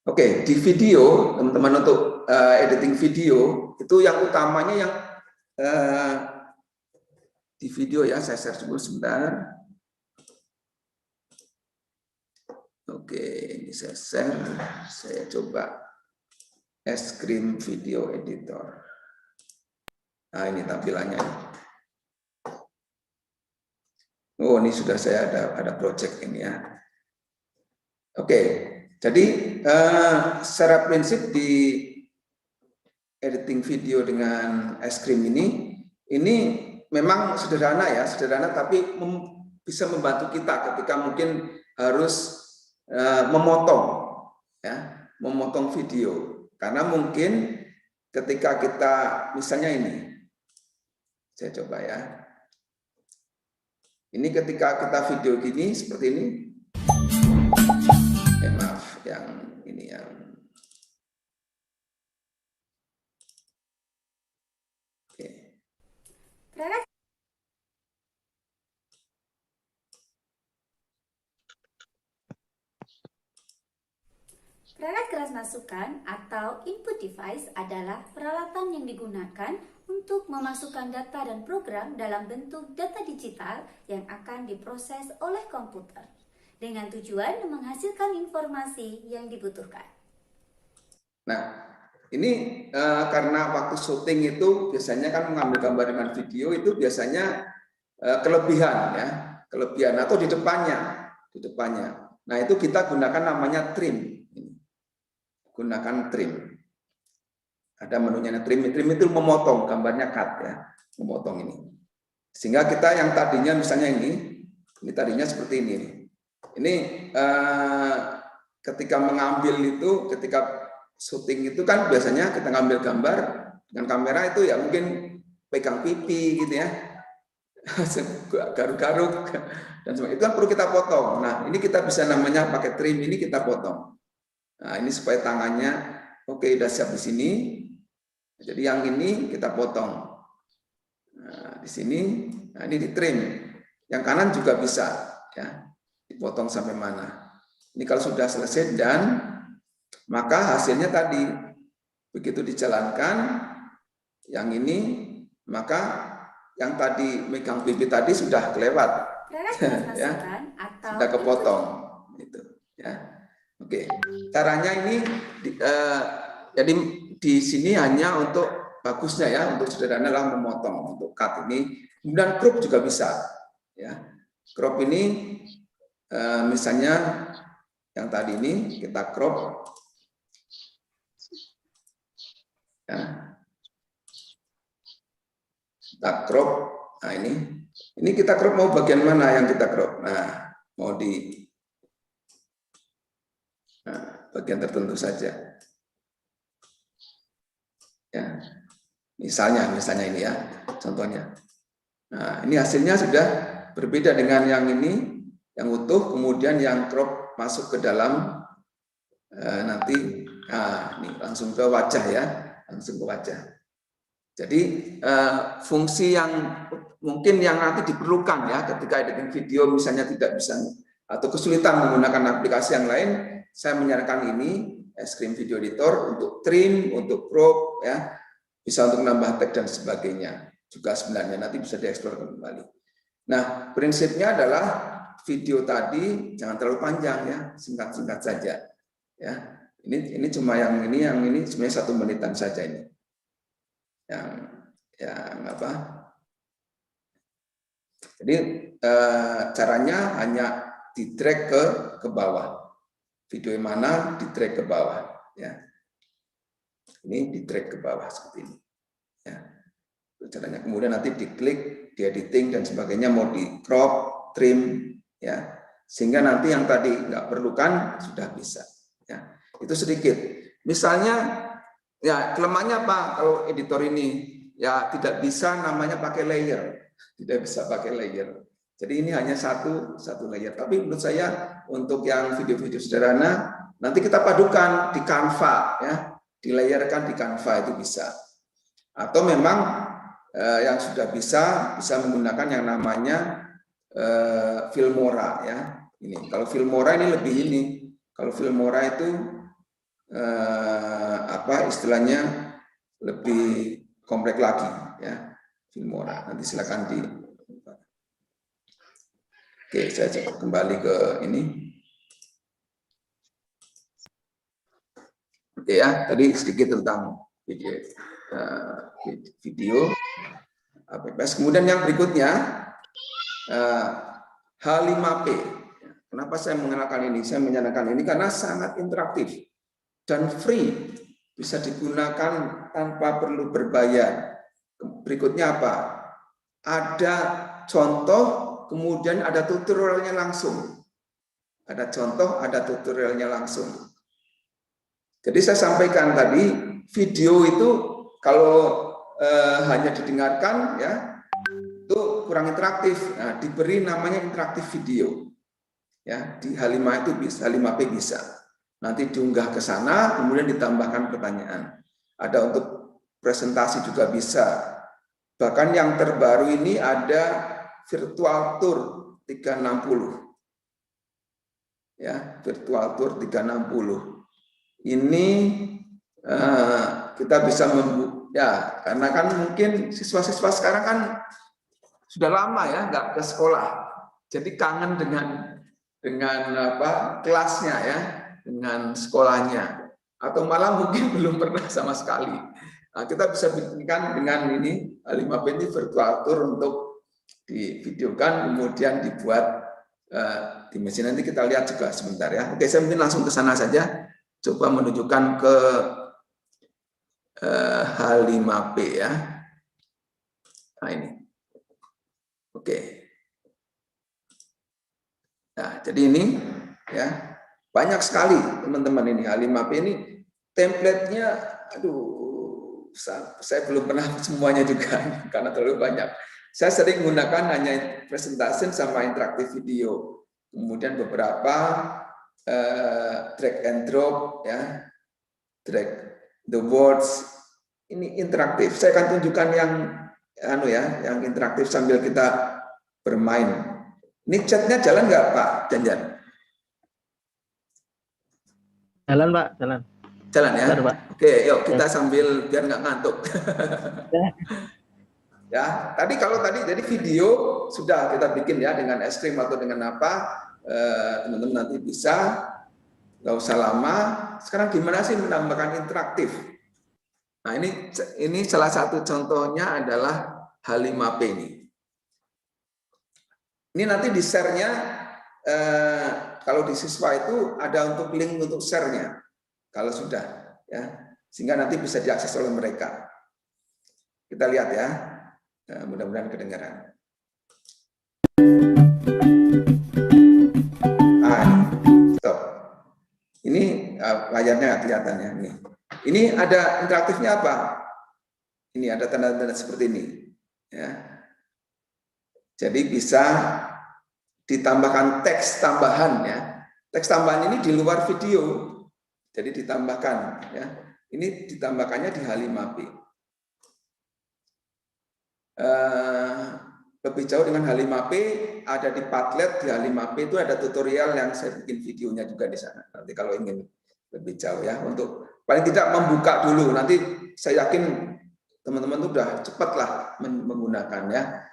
Oke, di video teman-teman untuk editing video itu yang utamanya yang di video ya, saya share dulu sebentar. Oke, ini saya share, saya coba Screen Video Editor. Nah, ini tampilannya. Oh, ini sudah saya ada project ini ya. Oke, jadi secara prinsip di editing video dengan Screen ini memang sederhana ya, sederhana tapi bisa membantu kita ketika mungkin harus memotong ya, memotong video karena mungkin ketika kita misalnya ini saya coba ya, ini ketika kita video gini seperti ini maaf yang ini yang oke. Perangkat keras masukan atau input device adalah peralatan yang digunakan untuk memasukkan data dan program dalam bentuk data digital yang akan diproses oleh komputer dengan tujuan menghasilkan informasi yang dibutuhkan. Nah, ini karena waktu syuting itu biasanya kan mengambil gambar dengan video itu biasanya kelebihan ya, kelebihan atau di depannya. Nah, itu kita gunakan namanya trim. Gunakan trim. Ada menunya trim itu memotong, gambarnya cut ya, memotong ini. Sehingga kita yang tadinya misalnya ini tadinya seperti ini. Ini ketika mengambil itu, ketika syuting itu kan biasanya kita ngambil gambar dengan kamera itu ya mungkin pegang pipi gitu ya, garuk-garuk dan sebagainya. Itu kan perlu kita potong. Nah, ini kita bisa namanya pakai trim ini kita potong. Nah, ini supaya tangannya oke, udah siap di sini. Jadi yang ini kita potong. Nah, di sini, nah ini di trim. Yang kanan juga bisa, ya, dipotong sampai mana. Ini kalau sudah selesai dan Maka hasilnya tadi, begitu dijalankan, yang ini, maka yang tadi megang BB tadi sudah kelewat, ya, sudah kepotong. Gitu, ya. Oke, caranya ini, jadi di sini hanya untuk bagusnya ya, untuk sederhana lah memotong, untuk cut ini. Kemudian crop juga bisa, ya. Crop ini misalnya yang tadi ini kita crop, ya. Kita crop, nah ini kita crop mau bagian mana yang kita crop? Nah, mau di bagian tertentu saja. Ya, misalnya ini ya, contohnya. Nah, ini hasilnya sudah berbeda dengan yang ini, yang utuh, kemudian yang crop masuk ke dalam nanti, nah, ini langsung ke wajah ya, langsung ke wajah. Jadi fungsi yang mungkin yang nanti diperlukan ya, ketika editing video misalnya tidak bisa atau kesulitan menggunakan aplikasi yang lain, saya menyarankan ini Screen Video Editor untuk trim, untuk crop, ya, bisa untuk nambah tag dan sebagainya. Juga sebenarnya nanti bisa dieksplor kembali. Nah, prinsipnya adalah video tadi jangan terlalu panjang ya, singkat-singkat saja. Ya, ini cuma yang ini sebenarnya 1 menitan saja ini. Yang apa? Jadi caranya hanya di drag ke bawah. Video yang mana di drag ke bawah, ya. Ini di drag ke bawah seperti ini, ya. Itu caranya. Kemudian nanti diklik, di editing dan sebagainya, mau di crop, trim, ya, sehingga nanti yang tadi nggak perlukan sudah bisa, ya. Itu sedikit. Misalnya, ya kelemahannya apa kalau editor ini? Ya tidak bisa namanya pakai layer, tidak bisa pakai layer. Jadi ini hanya satu layer. Tapi menurut saya untuk yang video-video sederhana nanti kita padukan di Canva, ya, dilayerkan di Canva itu bisa. Atau memang yang sudah bisa menggunakan yang namanya Filmora, ya. Ini kalau Filmora ini lebih ini. Kalau Filmora itu apa istilahnya lebih kompleks lagi, ya. Filmora. Nanti silakan di. Oke, saya coba kembali ke ini. Oke ya, tadi sedikit tentang video APPS. Kemudian yang berikutnya H5P. Kenapa saya mengenalkan ini? Saya menyenangkan ini karena sangat interaktif dan free, bisa digunakan tanpa perlu berbayar. Berikutnya apa? Ada contoh. Kemudian ada tutorialnya langsung. Ada contoh, ada tutorialnya langsung. Jadi saya sampaikan tadi, video itu kalau hanya didengarkan, ya, itu kurang interaktif. Nah, diberi namanya interaktif video. Ya, di H5 itu bisa, H5P bisa. Nanti diunggah ke sana, kemudian ditambahkan pertanyaan. Ada untuk presentasi juga bisa. Bahkan yang terbaru ini ada virtual tour 360, ya, virtual tour 360. Ini kita bisa ya, karena kan mungkin siswa-siswa sekarang kan sudah lama ya nggak ke sekolah, jadi kangen dengan apa kelasnya ya, dengan sekolahnya, atau malah mungkin belum pernah sama sekali. Nah, kita bisa bikinkan dengan ini H5P ini virtual tour untuk divideokan, kemudian dibuat di mesin. Nanti kita lihat juga sebentar ya. Oke, saya mungkin langsung ke sana saja. Coba menunjukkan ke H5P ya. Nah ini. Oke. Nah, jadi ini ya banyak sekali teman-teman ini H5P ini template-nya. Aduh, saya belum pernah semuanya juga karena terlalu banyak. Saya sering menggunakan hanya presentasi sama interaktif video. Kemudian beberapa drag and drop, ya, drag the words. Ini interaktif. Saya akan tunjukkan yang interaktif sambil kita bermain. Ini chatnya jalan nggak Pak Janjan? Jalan Pak, jalan. Jalan ya? Bentar, Pak. Oke, yuk kita sambil biar nggak ngantuk. Ya, tadi jadi video sudah kita bikin ya dengan es krim atau dengan apa, teman-teman nanti bisa, nggak usah lama. Sekarang gimana sih menambahkan interaktif? Nah ini salah satu contohnya adalah H5P ini. Ini nanti di share-nya, kalau di siswa itu ada untuk link untuk share-nya, kalau sudah, ya, sehingga nanti bisa diakses oleh mereka. Kita lihat ya, mudah-mudahan kedengaran. Stop. Ini layarnya kelihatannya nih. Ini ada interaktifnya apa? Ini ada tanda-tanda seperti ini. Ya. Jadi bisa ditambahkan teks tambahan ya. Teks tambahan ini di luar video. Jadi ditambahkan ya. Ini ditambahkannya di H5P. Lebih jauh dengan H5P ada di Padlet. Di H5P itu ada tutorial yang saya bikin videonya juga di sana. Nanti kalau ingin lebih jauh ya, untuk paling tidak membuka dulu. Nanti saya yakin teman-teman itu sudah cepatlah menggunakannya.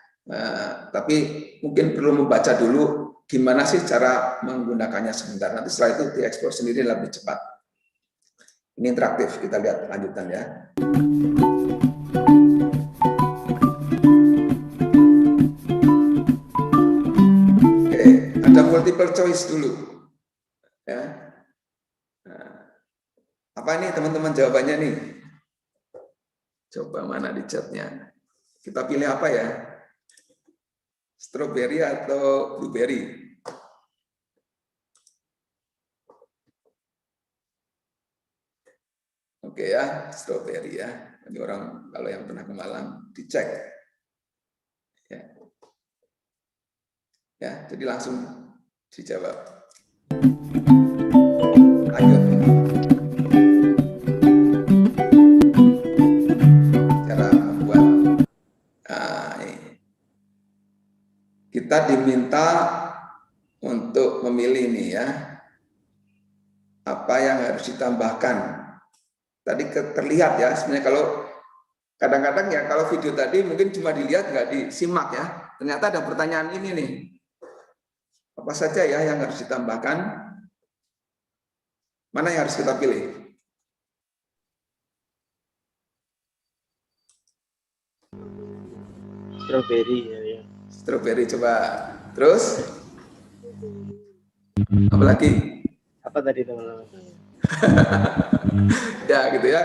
Tapi mungkin perlu membaca dulu gimana sih cara menggunakannya sebentar. Nanti setelah itu dieksplor sendiri lebih cepat. Ini interaktif, kita lihat lanjutan ya. Oke, ada multiple choice dulu. Ya. Apa ini teman-teman jawabannya nih? Coba mana di chatnya. Kita pilih apa ya? Strawberry atau blueberry? Oke ya, strawberry ya. Ini orang kalau yang pernah ke Malang dicek. Ya, ya jadi langsung dijawab. Lanjut. Cara membuat. Kita diminta untuk memilih nih ya, apa yang harus ditambahkan. Tadi terlihat ya, sebenarnya kalau kadang-kadang ya kalau video tadi mungkin cuma dilihat nggak disimak ya. Ternyata ada pertanyaan ini nih, apa saja ya yang harus ditambahkan? Mana yang harus kita pilih? Strawberry ya. Strawberry coba. Terus? Apa lagi? Apa tadi teman-teman? Ya gitu ya.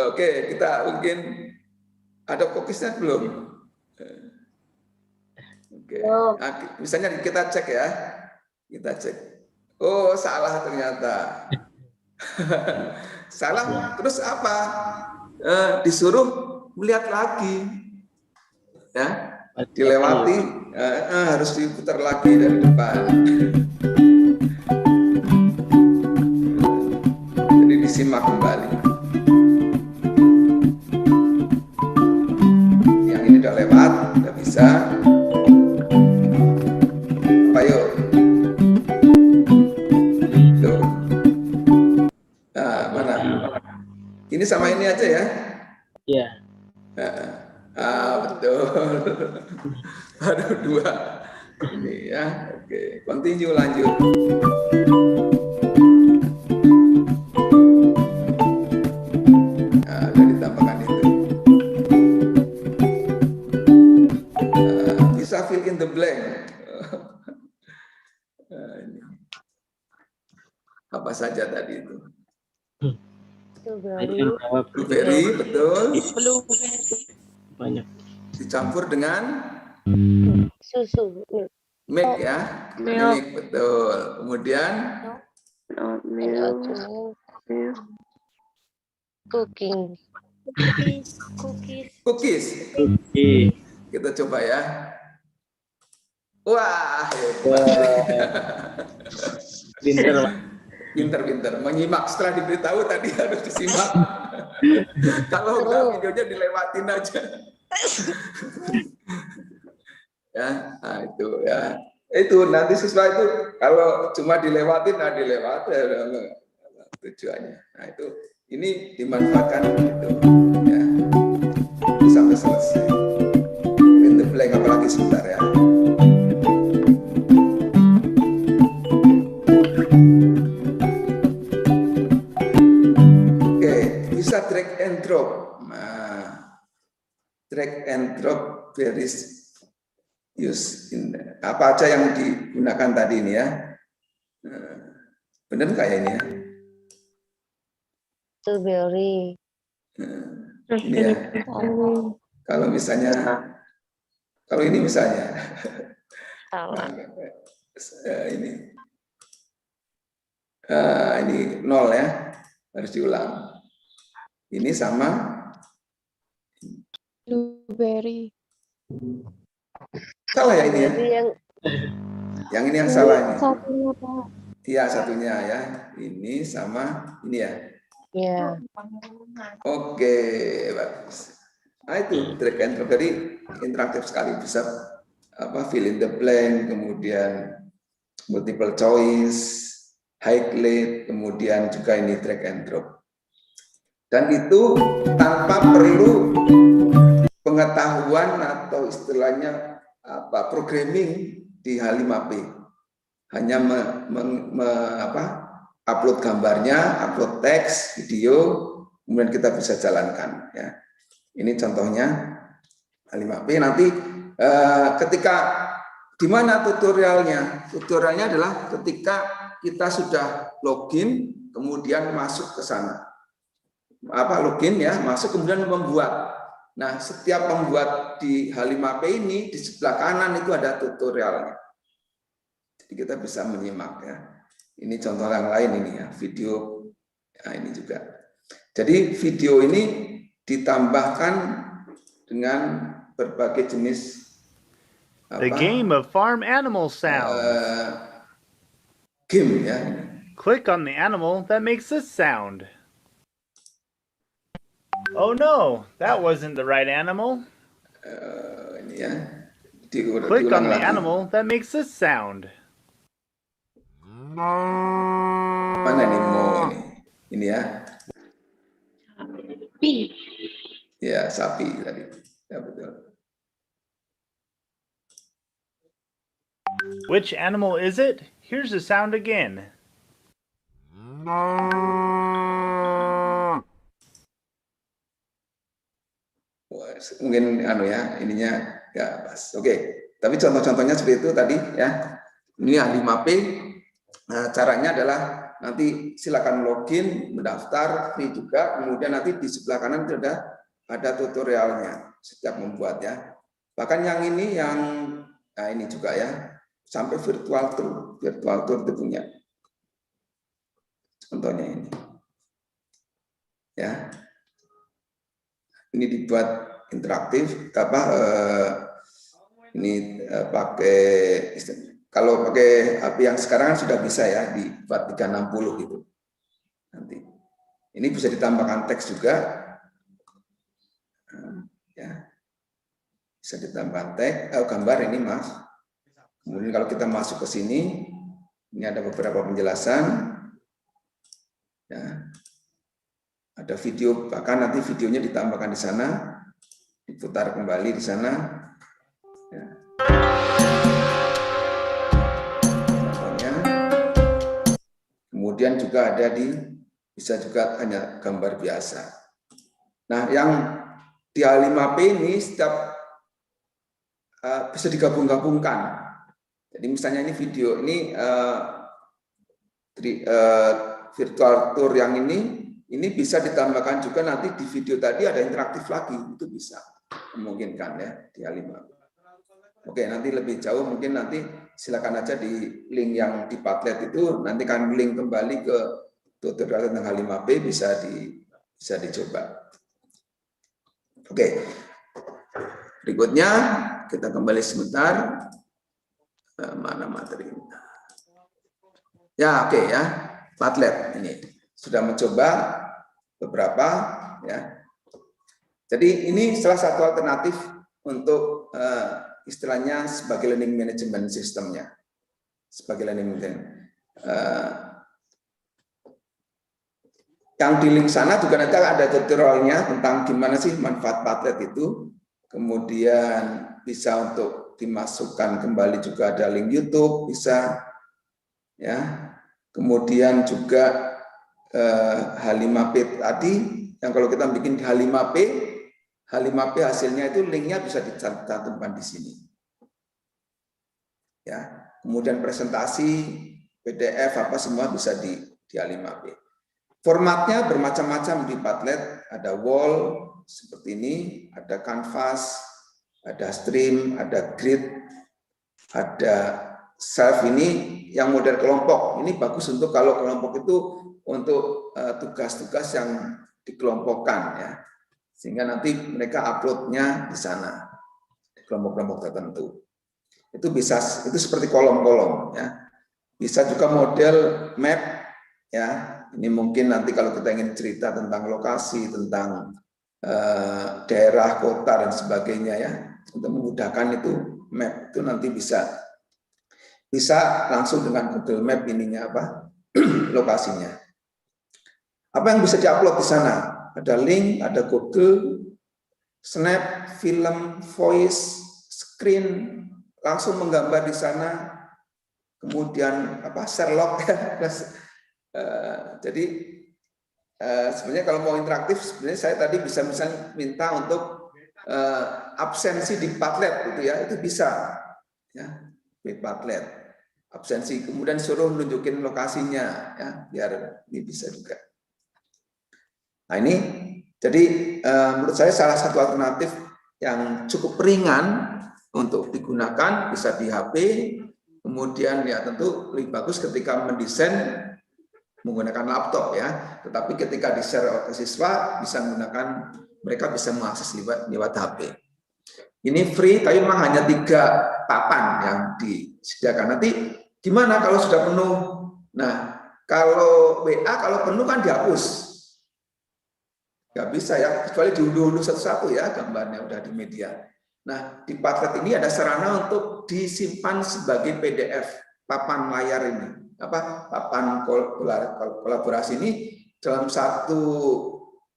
Oke, kita mungkin ada cookiesnya belum? Oke. Nah, misalnya kita cek ya. Kita cek. Oh, salah ternyata. Salah. Terus apa? Disuruh melihat lagi. Ya. Dilewati, harus diputar lagi dari depan. Jadi disimak kembali. Yang ini udah lewat, udah bisa. Apa yuk? Tuh. Nah, mana? Ini sama ini aja ya? Iya. Betul. Baru 2. Ini ya. Oke, continue lanjut. Nah, udah ditambahkan itu. Bisa fill in the blank. Ini. Apa saja tadi itu? Blueberry, betul. Banyak. Dicampur dengan susu. milk ya. Milk, betul. Kemudian Milk. Cookies. cookies. Kita coba ya. Wah, pinter. Menyimak setelah diberitahu tadi harus disimak. Kalau enggak videonya dilewatin aja. Ya, nah itu ya. Itu nanti siswa itu kalau cuma dilewatin, tujuannya. Nah itu ini dimanfaatkan gitu ya sampai selesai. Fill in the blank apalagi sebentar ya. Oke, bisa drag and drop. Nah, drag and drop varies use in apa aja yang digunakan tadi ini ya. Benar nggak ya ini ya? Strawberry. Ini ya. Kalau misalnya, kalau ini misalnya, Salah. ini 0 ya, harus diulang. Ini sama Blueberry. salah ya ini ya? Yang ini yang salah ini. Satunya, Pak. Iya satunya ya. Ini sama ini ya. Ya. Oke, bagus. Nah itu drag and drop tadi interaktif sekali, bisa apa fill in the blank, kemudian multiple choice, highlight, kemudian juga ini drag and drop. Dan itu tanpa perlu pengetahuan atau istilahnya apa programming di H5P. Hanya upload gambarnya, upload teks, video, kemudian kita bisa jalankan ya. Ini contohnya H5P. Nanti ketika di mana tutorialnya? Tutorialnya adalah ketika kita sudah login, kemudian masuk ke sana. Login ya, masuk kemudian membuat. Nah, setiap membuat di H5P ini di sebelah kanan itu ada tutorialnya. Jadi kita bisa menyimak ya. Ini contoh yang lain ini ya, video. Nah, ini juga. Jadi video ini ditambahkan dengan berbagai jenis The game of farm animal sounds. Game ya. Click on the animal that makes this sound. Oh no, that wasn't the right animal. Ini ya. Click on the animal that makes this sound. Mana nih mau ini? Ini ya. Sapi. Ya, sapi tadi. Ya, betul. Which animal is it? Here's the sound again. Mungkin ya, ininya ya pas. Oke. Tapi contoh-contohnya seperti itu tadi ya. Ini H5P. Nah, caranya adalah nanti silakan login, mendaftar, free juga. Kemudian nanti di sebelah kanan ada tutorialnya setiap membuat ya. Bahkan yang ini ini juga ya, sampai virtual tour itu punya. Contohnya ini. Ya. Ini dibuat interaktif ini pakai kalau pakai HP yang sekarang sudah bisa ya dibuat 360 gitu. Nanti. Ini bisa ditambahkan teks juga. Ya. Bisa ditambahkan teks, gambar ini Mas. Kemudian kalau kita masuk ke sini, ini ada beberapa penjelasan. Ya. Ada video, bahkan nanti videonya ditambahkan di sana, diputar kembali di sana. Ya. Contohnya. Kemudian juga ada bisa juga hanya gambar biasa. Nah, yang di H5P ini setiap bisa digabung-gabungkan. Jadi misalnya ini video ini virtual tour yang ini bisa ditambahkan juga nanti di video tadi ada interaktif lagi, itu bisa memungkinkan ya di H5P. Oke, nanti lebih jauh mungkin nanti silakan aja di link yang di Padlet itu nanti kan link kembali ke tutorial tentang H5P bisa dicoba. Oke. Berikutnya kita kembali sebentar. Mana materinya? Ya, oke ya. Padlet ini sudah mencoba beberapa ya. Jadi ini salah satu alternatif untuk istilahnya sebagai learning management sistemnya. Sebagai learning management. Yang di link sana juga nanti ada tutorialnya tentang gimana sih manfaat Padlet itu. Kemudian bisa untuk dimasukkan kembali juga ada link YouTube, bisa ya. Kemudian juga H5P tadi, yang kalau kita bikin H5P hasilnya itu linknya bisa dicantumkan di sini. Ya, kemudian presentasi, PDF apa semua bisa di H5P. Formatnya bermacam-macam di Padlet, ada wall seperti ini, ada canvas, ada stream, ada grid, ada self. Ini yang model kelompok. Ini bagus untuk kalau kelompok itu untuk tugas-tugas yang dikelompokkan ya, sehingga nanti mereka uploadnya di sana di kelompok-kelompok tertentu. Itu bisa, itu seperti kolom-kolom ya. Bisa juga model map ya. Ini mungkin nanti kalau kita ingin cerita tentang lokasi, tentang daerah, kota dan sebagainya ya, untuk memudahkan itu map itu nanti bisa langsung dengan Google Map ininya apa lokasinya. Apa yang bisa diupload di sana? Ada link, ada Google, Snap, film, voice, screen, langsung menggambar di sana. Kemudian apa Sherlock ya. Jadi sebenarnya kalau mau interaktif, sebenarnya saya tadi bisa misalnya minta untuk absensi di Padlet gitu ya, itu bisa ya di Padlet absensi, kemudian suruh nunjukin lokasinya ya, biar ini bisa juga. Nah ini jadi menurut saya salah satu alternatif yang cukup ringan untuk digunakan, bisa di HP, kemudian ya tentu lebih bagus ketika mendesain menggunakan laptop ya, tetapi ketika di-share oleh siswa bisa menggunakan, mereka bisa mengakses lewat HP. Ini free, tapi memang hanya 3 papan yang disediakan. Nanti gimana kalau sudah penuh? Nah, kalau WA kalau penuh kan dihapus. Nggak bisa ya, kecuali diunduh-unduh satu-satu ya gambarnya udah di media. Nah, di Padlet ini ada sarana untuk disimpan sebagai PDF papan layar ini. Papan kolaborasi ini dalam satu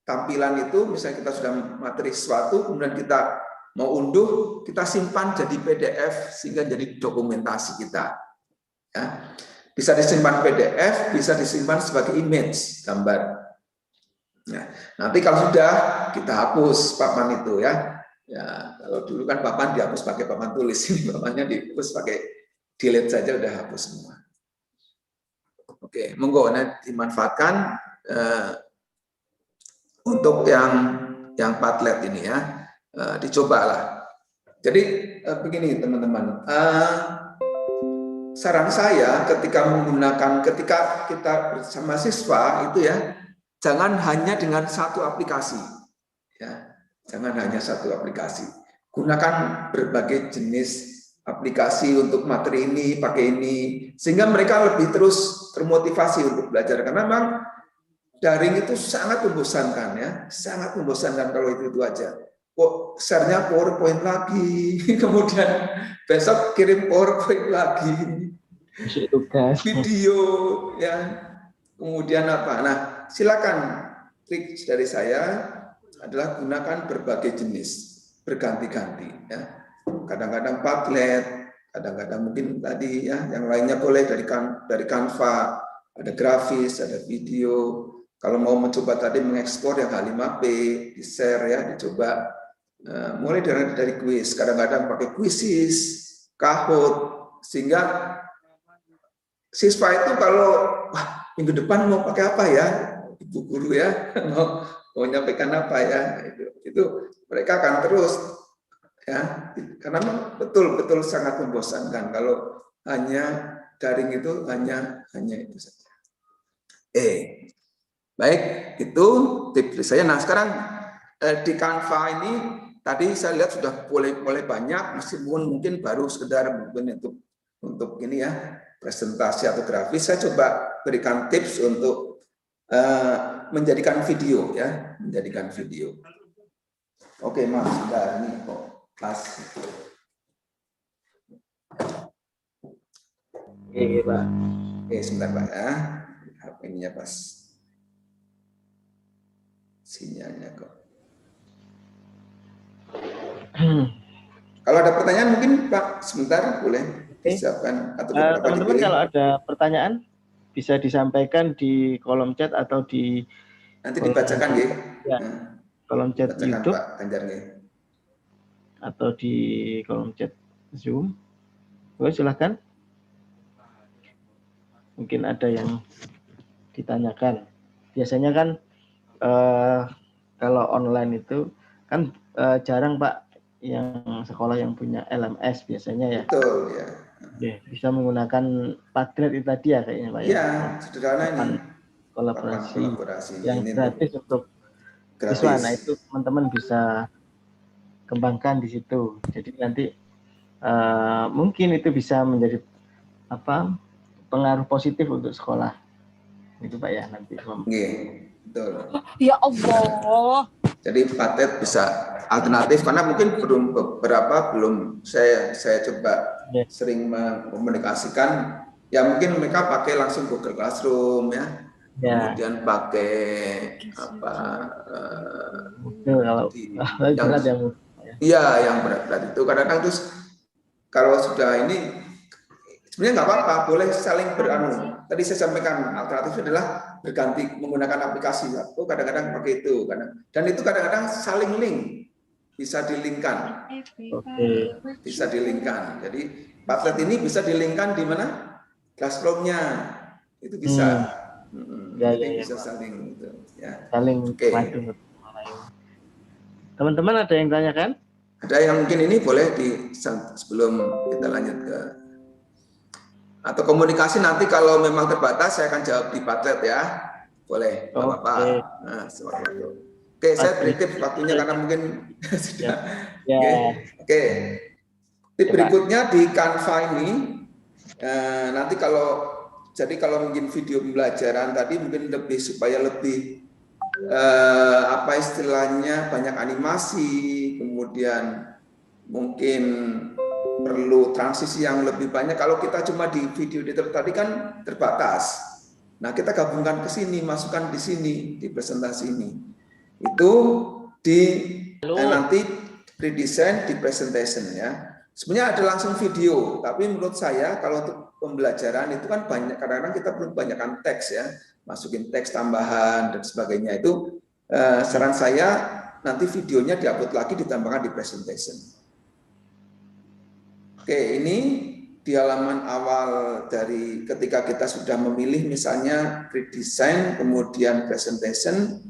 tampilan itu, misalnya kita sudah materi sesuatu, kemudian kita mau unduh, kita simpan jadi PDF sehingga jadi dokumentasi kita. Ya. Bisa disimpan PDF, bisa disimpan sebagai image, gambar. Nah, nanti kalau sudah kita hapus papan itu ya. Ya, kalau dulu kan papan dihapus pakai papan tulis, ini papannya dihapus pakai delete saja udah hapus semua. Oke, monggo dimanfaatkan untuk yang Padlet ini ya, dicobalah. Jadi begini teman-teman, saran saya ketika kita bersama siswa itu ya, jangan hanya dengan satu aplikasi, ya, jangan hanya satu aplikasi. Gunakan berbagai jenis aplikasi untuk materi ini, pakai ini, sehingga mereka lebih terus termotivasi untuk belajar. Karena memang daring itu sangat membosankan ya, sangat membosankan kalau itu aja. Kok share-nya PowerPoint lagi, kemudian besok kirim PowerPoint lagi, video ya, kemudian apa? Nah, silakan trik dari saya adalah gunakan berbagai jenis, berganti-ganti ya. Kadang-kadang Padlet, kadang-kadang mungkin tadi ya, yang lainnya boleh dari Canva, ada grafis, ada video. Kalau mau mencoba tadi mengekspor yang H5P, di-share ya, dicoba. Mulai dari kuis, kadang-kadang pakai Quizizz, Kahoot, sehingga siswa itu kalau minggu depan mau pakai apa ya, ibu guru ya, mau nyampaikan apa ya, itu mereka akan terus ya, karena betul-betul sangat membosankan kalau hanya daring itu hanya itu saja. Baik, itu tips saya. Nah sekarang di Canva ini tadi saya lihat sudah boleh banyak, meskipun mungkin baru sekedar mungkin untuk ini ya presentasi atau grafis. Saya coba berikan tips untuk menjadikan video ya, menjadikan video. Oke, Mas, sebentar ini kok pas. Oke, Pak. Oke, sebentar Pak ya. HP-nya pas. sinyalnya kok. Kalau ada pertanyaan mungkin Pak sebentar boleh disiapkan atau teman-teman kalau ada pertanyaan bisa disampaikan di kolom chat atau di nanti dibacakan ya. Kolom chat YouTube Pak Ganjar nih. Atau di kolom chat Zoom. Boleh silahkan. Mungkin ada yang ditanyakan. Biasanya kan kalau online itu kan jarang Pak yang sekolah yang punya LMS biasanya ya. Betul ya. Oke, bisa menggunakan Padlet itu tadi ya kayaknya Pak ya. Iya, sederhana ini. Kolaborasi yang ini gratis untuk siswa. Nah itu teman-teman bisa kembangkan di situ. Jadi nanti mungkin itu bisa menjadi pengaruh positif untuk sekolah. Itu Pak ya nanti. Betul. Ya Allah. Jadi Padlet bisa alternatif karena mungkin belum saya coba sering mengkomunikasikan ya mungkin mereka pakai langsung Google Classroom ya. Kemudian pakai yang berat-berat itu kadang-kadang terus kalau sudah ini sebenarnya nggak apa-apa, boleh saling Tadi saya sampaikan alternatif adalah berganti menggunakan aplikasi. Kadang-kadang pakai itu, dan itu kadang-kadang saling link, bisa dilingkan. Bisa dilingkan. Jadi Padlet ini bisa dilingkan di mana? Classroom-nya itu bisa. Jadi bisa saling gitu. Ya. Saling. Teman-teman ada yang tanyakan? Ada yang mungkin ini boleh sebelum kita lanjut ke atau komunikasi nanti kalau memang terbatas saya akan jawab di Padlet ya. Boleh, apa-apa. Nah, Oke, saya beri tips waktunya karena mungkin sudah. Oke. Tips berikutnya di Canva ini nanti kalau mungkin video pembelajaran tadi mungkin supaya lebih istilahnya banyak animasi, kemudian mungkin perlu transisi yang lebih banyak. Kalau kita cuma di video editor tadi kan terbatas. Nah, kita gabungkan ke sini, masukkan di sini di presentasi ini. Itu nanti redesign di presentation ya. Sebenarnya ada langsung video, tapi menurut saya kalau untuk pembelajaran itu kan banyak kadang-kadang kita perlu banyakkan teks ya, masukin teks tambahan dan sebagainya. Itu saran saya nanti videonya diupload lagi ditambahkan di presentation. Oke, ini di halaman awal dari ketika kita sudah memilih misalnya redesign, kemudian presentation,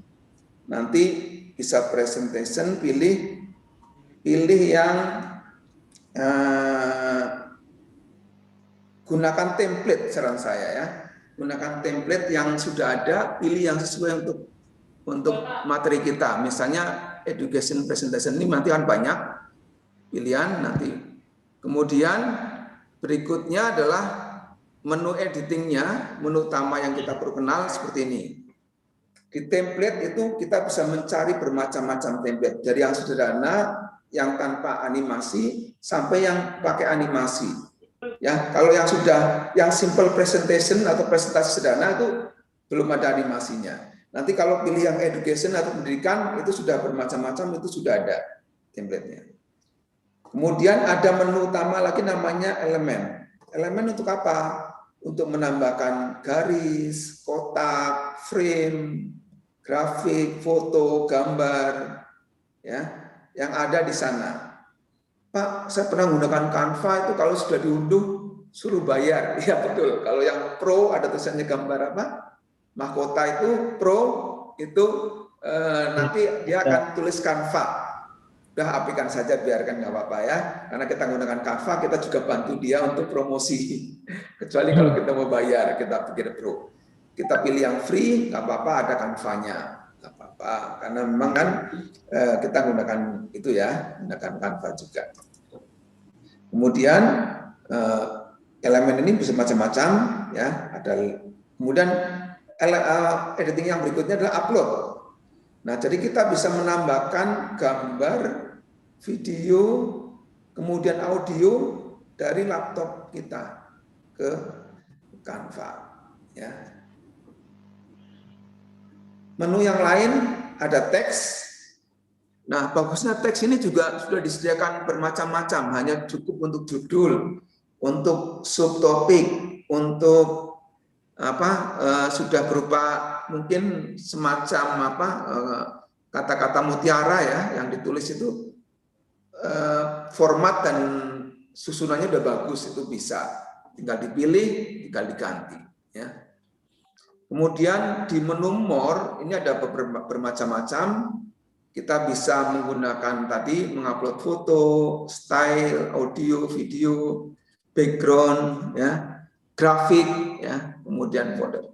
nanti bisa presentation, pilih yang gunakan template saran saya ya. Gunakan template yang sudah ada, pilih yang sesuai untuk materi kita. Misalnya education presentation ini nanti kan banyak pilihan nanti. Kemudian berikutnya adalah menu editingnya, menu utama yang kita perlu kenal seperti ini. Di template itu kita bisa mencari bermacam-macam template, dari yang sederhana, yang tanpa animasi, sampai yang pakai animasi. Ya, kalau yang simple presentation atau presentasi sederhana itu belum ada animasinya. Nanti kalau pilih yang education atau pendidikan itu sudah bermacam-macam, itu sudah ada template-nya. Kemudian ada menu utama lagi namanya elemen. Elemen untuk apa? Untuk menambahkan garis, kotak, frame, grafik, foto, gambar, ya, yang ada di sana. Pak, saya pernah menggunakan Canva itu kalau sudah diunduh suruh bayar. Ya betul. Kalau yang pro ada tulisannya gambar apa? Mahkota itu pro itu nanti dia akan tulis Canva. Udah apikan saja, biarkan nggak apa-apa ya, karena kita menggunakan Canva, kita juga bantu dia untuk promosi. Kecuali kalau kita mau bayar, kita pikir pro. Kita pilih yang free, nggak apa-apa, ada Canva-nya, nggak apa-apa, karena memang kan kita menggunakan itu ya, menggunakan Canva juga. Kemudian elemen ini bisa macam-macam ya. Kemudian editing yang berikutnya adalah upload. Nah, jadi kita bisa menambahkan gambar, video, kemudian audio dari laptop kita ke Canva. Ya. Menu yang lain ada teks. Nah, bagusnya teks ini juga sudah disediakan bermacam-macam, hanya cukup untuk judul, untuk subtopik, untuk sudah berupa mungkin semacam kata-kata mutiara ya yang ditulis itu, format dan susunannya udah bagus, itu bisa tinggal dipilih, tinggal diganti ya. Kemudian di menu more ini ada bermacam-macam. Kita bisa menggunakan tadi mengupload foto, style, audio, video, background ya, grafik ya, kemudian folder.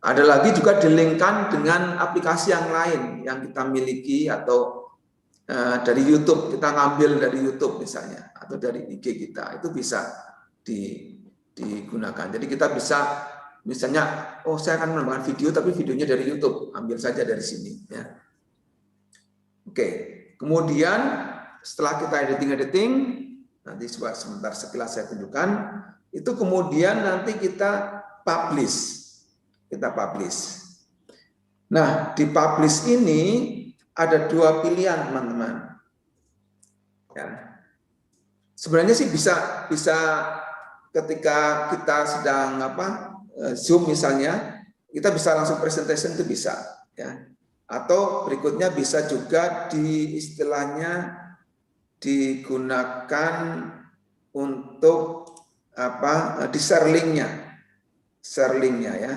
Ada lagi juga di-link-kan dengan aplikasi yang lain yang kita miliki atau dari YouTube, kita ngambil dari YouTube misalnya atau dari IG kita, itu bisa digunakan. Jadi kita bisa misalnya, oh saya akan mengembangkan video tapi videonya dari YouTube, ambil saja dari sini ya. Oke, kemudian setelah kita editing, nanti sebentar sekilas saya tunjukkan, itu kemudian nanti kita publish. Nah, di publish ini ada dua pilihan, teman-teman. Ya. Sebenarnya sih bisa ketika kita sedang Zoom misalnya, kita bisa langsung presentation itu bisa, ya. Atau berikutnya bisa juga istilahnya digunakan untuk di share linknya ya,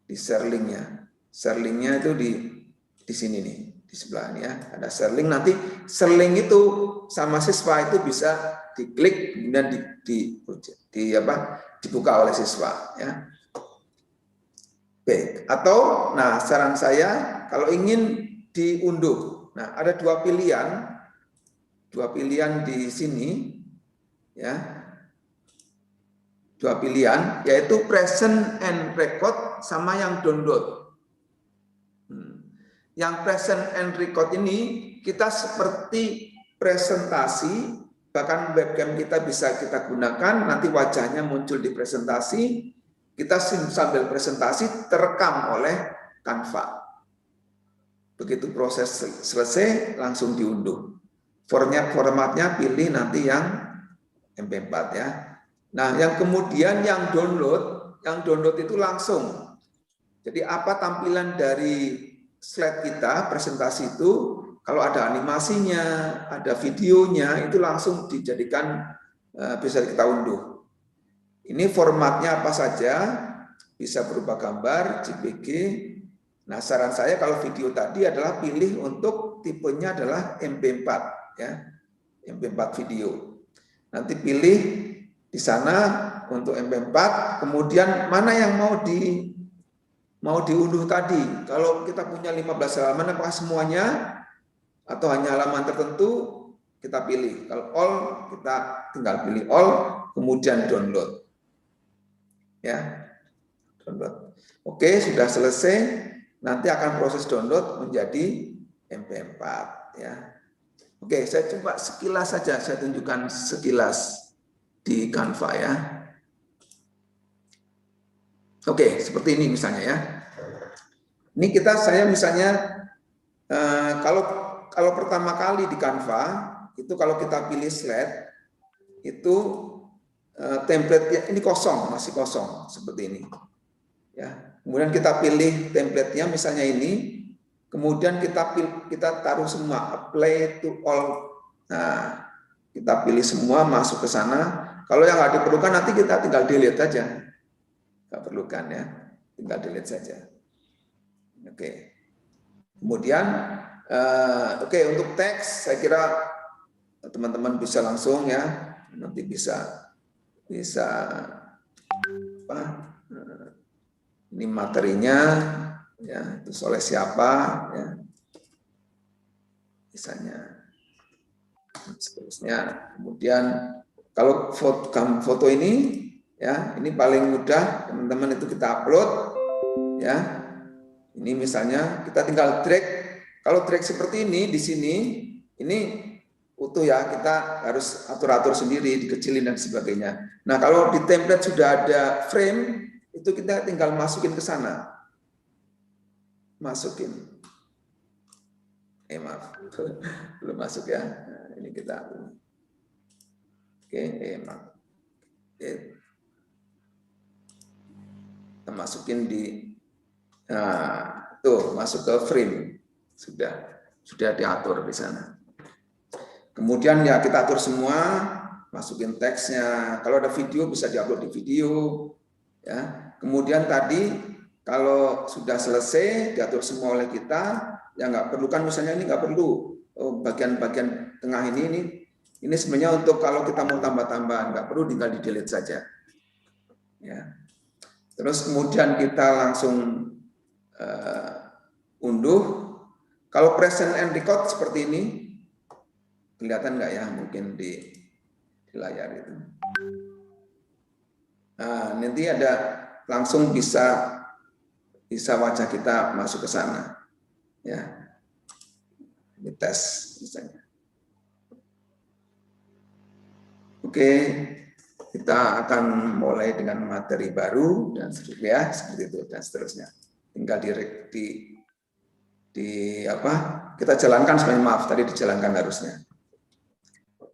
di share linknya itu di sini nih, di sebelah ini ya, ada share link. Nanti share link itu sama siswa itu bisa diklik kemudian dibuka oleh siswa ya. Baik, atau saran saya kalau ingin diunduh, ada dua pilihan di sini ya, dua pilihan yaitu present and record sama yang download. Yang present and record ini kita seperti presentasi, bahkan webcam kita bisa kita gunakan, nanti wajahnya muncul di presentasi. Kita sambil presentasi terekam oleh Canva. Begitu proses selesai langsung diunduh. Formatnya pilih nanti yang MP4 ya. Nah, yang kemudian yang download itu langsung. Jadi apa tampilan dari slide kita, presentasi itu, kalau ada animasinya, ada videonya, itu langsung dijadikan bisa kita unduh. Ini formatnya apa saja, bisa berupa gambar, JPG. Nah, saran saya kalau video tadi adalah pilih untuk tipenya adalah MP4 ya, MP4 video. Nanti pilih di sana untuk MP4, kemudian mana yang mau diunduh tadi. Kalau kita punya 15 halaman, apakah semuanya atau hanya halaman tertentu, kita pilih. Kalau all, kita tinggal pilih all, kemudian download. Ya, download. Oke, sudah selesai. Nanti akan proses download menjadi MP4 ya. Oke, saya coba sekilas saja, saya tunjukkan sekilas di Canva ya. Oke, seperti ini misalnya ya. Ini saya misalnya kalau pertama kali di Canva itu kalau kita pilih slide itu template-nya ini masih kosong seperti ini. Ya. Kemudian kita pilih template-nya misalnya ini, kemudian kita taruh semua apply to all. Nah, kita pilih semua masuk ke sana. Kalau yang nggak diperlukan nanti kita tinggal delete saja. Nggak perlukan ya, tinggal delete saja. Oke. Kemudian untuk teks saya kira teman-teman bisa langsung ya, nanti bisa ini materinya ya, terus oleh siapa ya, misalnya seterusnya. Kemudian kalau foto ini ya, ini paling mudah teman-teman, itu kita upload ya. Ini misalnya kita tinggal drag. Kalau drag seperti ini di sini ini utuh ya, kita harus atur-atur sendiri, dikecilin dan sebagainya. Nah, kalau di template sudah ada frame, itu kita tinggal masukin ke sana. masukin. Maaf, belum masuk ya. Nah, ini kita. Oke, maaf. Kita masukin di. Nah, tuh masuk ke frame. Sudah diatur di sana. Kemudian ya kita atur semua, masukin teksnya. Kalau ada video bisa diupload di video. Ya. Kemudian tadi kalau sudah selesai diatur semua oleh kita, yang nggak perlu kan misalnya ini nggak perlu bagian-bagian tengah ini sebenarnya untuk kalau kita mau tambah-tambahan, nggak perlu, tinggal di delete saja. Ya. Terus kemudian kita langsung unduh. Kalau present and record seperti ini, kelihatan nggak ya mungkin di layar itu. Nah, nanti ada langsung bisa wajah kita masuk ke sana. Ya, ini tes misalnya. Oke, kita akan mulai dengan materi baru dan seterusnya, ya, seperti itu dan seterusnya. Tinggal kita jalankan sebenarnya, maaf tadi dijalankan harusnya.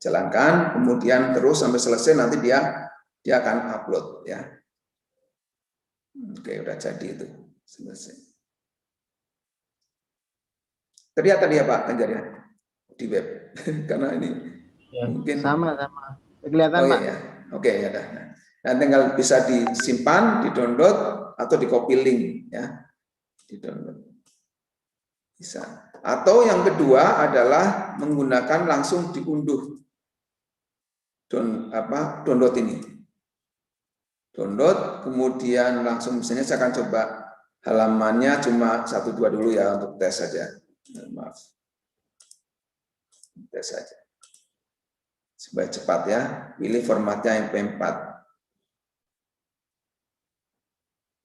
Jalankan, kemudian terus sampai selesai, nanti dia akan upload ya. Oke, udah jadi itu selesai. Terlihat tadi ya Pak Ganjarnya di web karena ini ya, mungkin sama kelihatan Pak. Iya. Oke ya dah. Nah, tinggal bisa disimpan, di-download atau di-copy link ya. Di-download. Bisa. Atau yang kedua adalah menggunakan langsung diunduh. Download ini. Download, kemudian langsung misalnya saya akan coba halamannya cuma 1-2 dulu ya untuk tes saja. Maaf. Tes saja. Supaya cepat ya. Pilih formatnya MP4.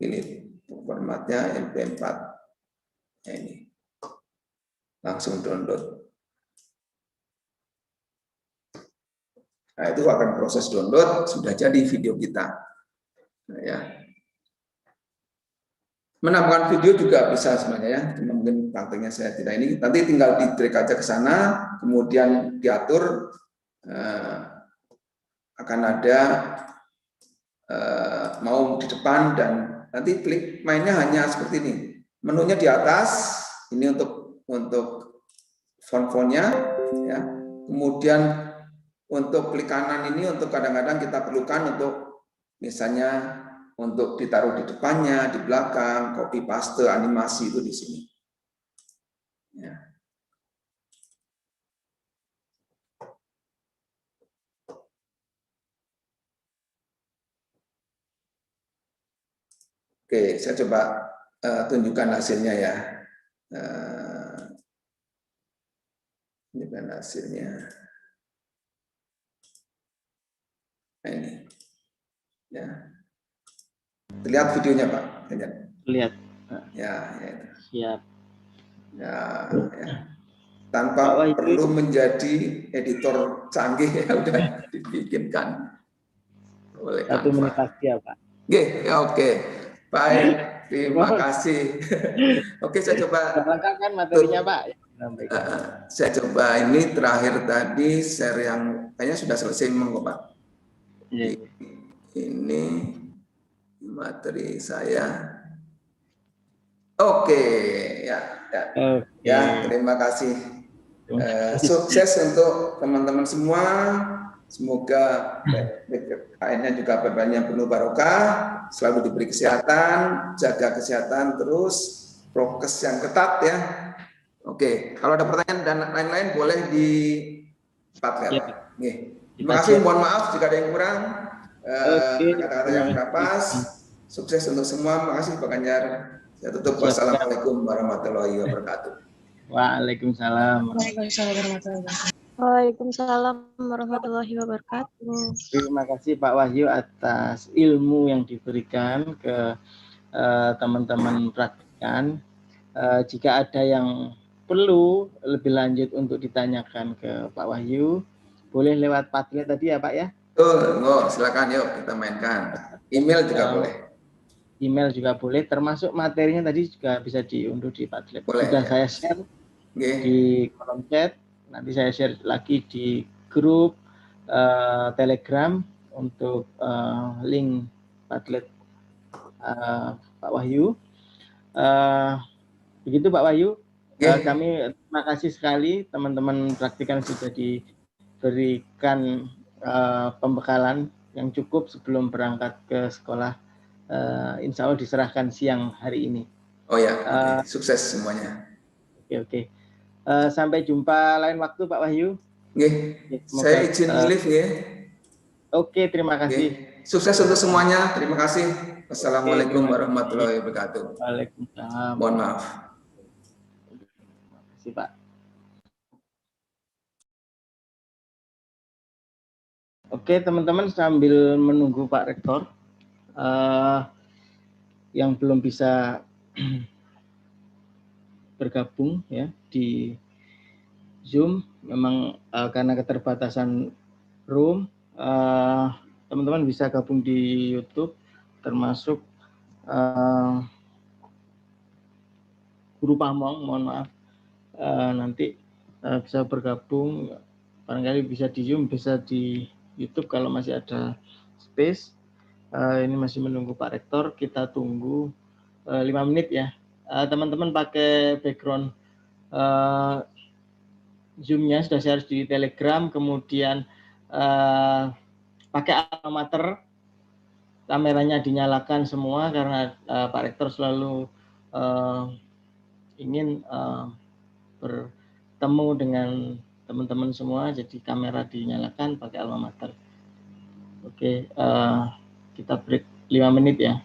Pilih formatnya MP4. Ya, ini. Langsung download. Nah, itu akan proses download, sudah jadi video kita. Nah, ya. Menambahkan video juga bisa sebenarnya ya, cuma mungkin prakteknya saya tidak ini. Nanti tinggal di drag aja ke sana, kemudian diatur, akan ada mau di depan dan nanti klik mainnya hanya seperti ini. Menunya di atas, ini untuk font-fontnya, ya. Kemudian untuk klik kanan ini untuk kadang-kadang kita perlukan untuk misalnya untuk ditaruh di depannya, di belakang, copy paste, animasi itu di sini. Ya. Oke, saya coba tunjukkan hasilnya ya. Tunjukkan hasilnya. Nah, ini. Ya. Terlihat videonya Pak? Lihat. Ya, ya. Siap. Ya, ya. Tanpa perlu menjadi editor canggih ya udah dibikinkan oleh Satu menit lagi ya Pak. Ya, oke. Baik, terima kasih. Oke, saya coba. Lengkap kan materinya Pak? Saya coba ini terakhir tadi share yang kayaknya sudah selesai memang Pak. Ya. Ini materi saya. Oke, ya. Ya, terima kasih. Sukses untuk teman-teman semua. Semoga PPKN-nya juga PPKN-nya penuh barokah, selalu diberi kesehatan, jaga kesehatan terus, prokes yang ketat ya. Oke, kalau ada pertanyaan dan lain-lain boleh di chat ya. Terima kasih, mohon maaf jika ada yang kurang. Kata-kata yang tidak pas. Sukses untuk semua. Terima kasih Pak Ganjar. Saya tutup. Wassalamualaikum warahmatullahi wabarakatuh. Waalaikumsalam. Waalaikumsalam warahmatullahi wabarakatuh. Terima kasih Pak Wahyu atas ilmu yang diberikan ke teman-teman praktikan. Jika ada yang perlu lebih lanjut untuk ditanyakan ke Pak Wahyu, boleh lewat Padlet tadi ya Pak ya? Betul, silakan yuk kita mainkan. Email juga boleh. email juga boleh, termasuk materinya tadi juga bisa diunduh di Padlet. Boleh, Sudah ya. saya share Oke. di kolom chat, nanti saya share lagi di grup Telegram untuk link Padlet Pak Wahyu. Begitu Pak Wahyu. Kami terima kasih sekali teman-teman praktikan sudah diberikan pembekalan yang cukup sebelum berangkat ke sekolah. Insya Allah diserahkan siang hari ini. Oh ya, sukses semuanya. Oke. Sampai jumpa lain waktu Pak Wahyu. Saya izin live ya. Oke, terima kasih. Sukses untuk semuanya. Terima kasih. Wassalamualaikum warahmatullahi wabarakatuh. Waalaikumsalam. Mohon maaf. Terima kasih Pak. Oke teman-teman, sambil menunggu Pak Rektor yang belum bisa bergabung ya di Zoom, memang karena keterbatasan room, teman-teman bisa gabung di YouTube, termasuk Guru Pamong, mohon maaf, nanti bisa bergabung, barangkali bisa di Zoom, bisa di YouTube kalau masih ada space. Ini masih menunggu Pak Rektor, kita tunggu 5 menit ya. Teman-teman pakai background Zoom-nya sudah share di Telegram, kemudian pakai alma mater, kameranya dinyalakan semua karena Pak Rektor selalu ingin bertemu dengan teman-teman semua, jadi kamera dinyalakan pakai alma mater. Oke, kita break 5 menit ya.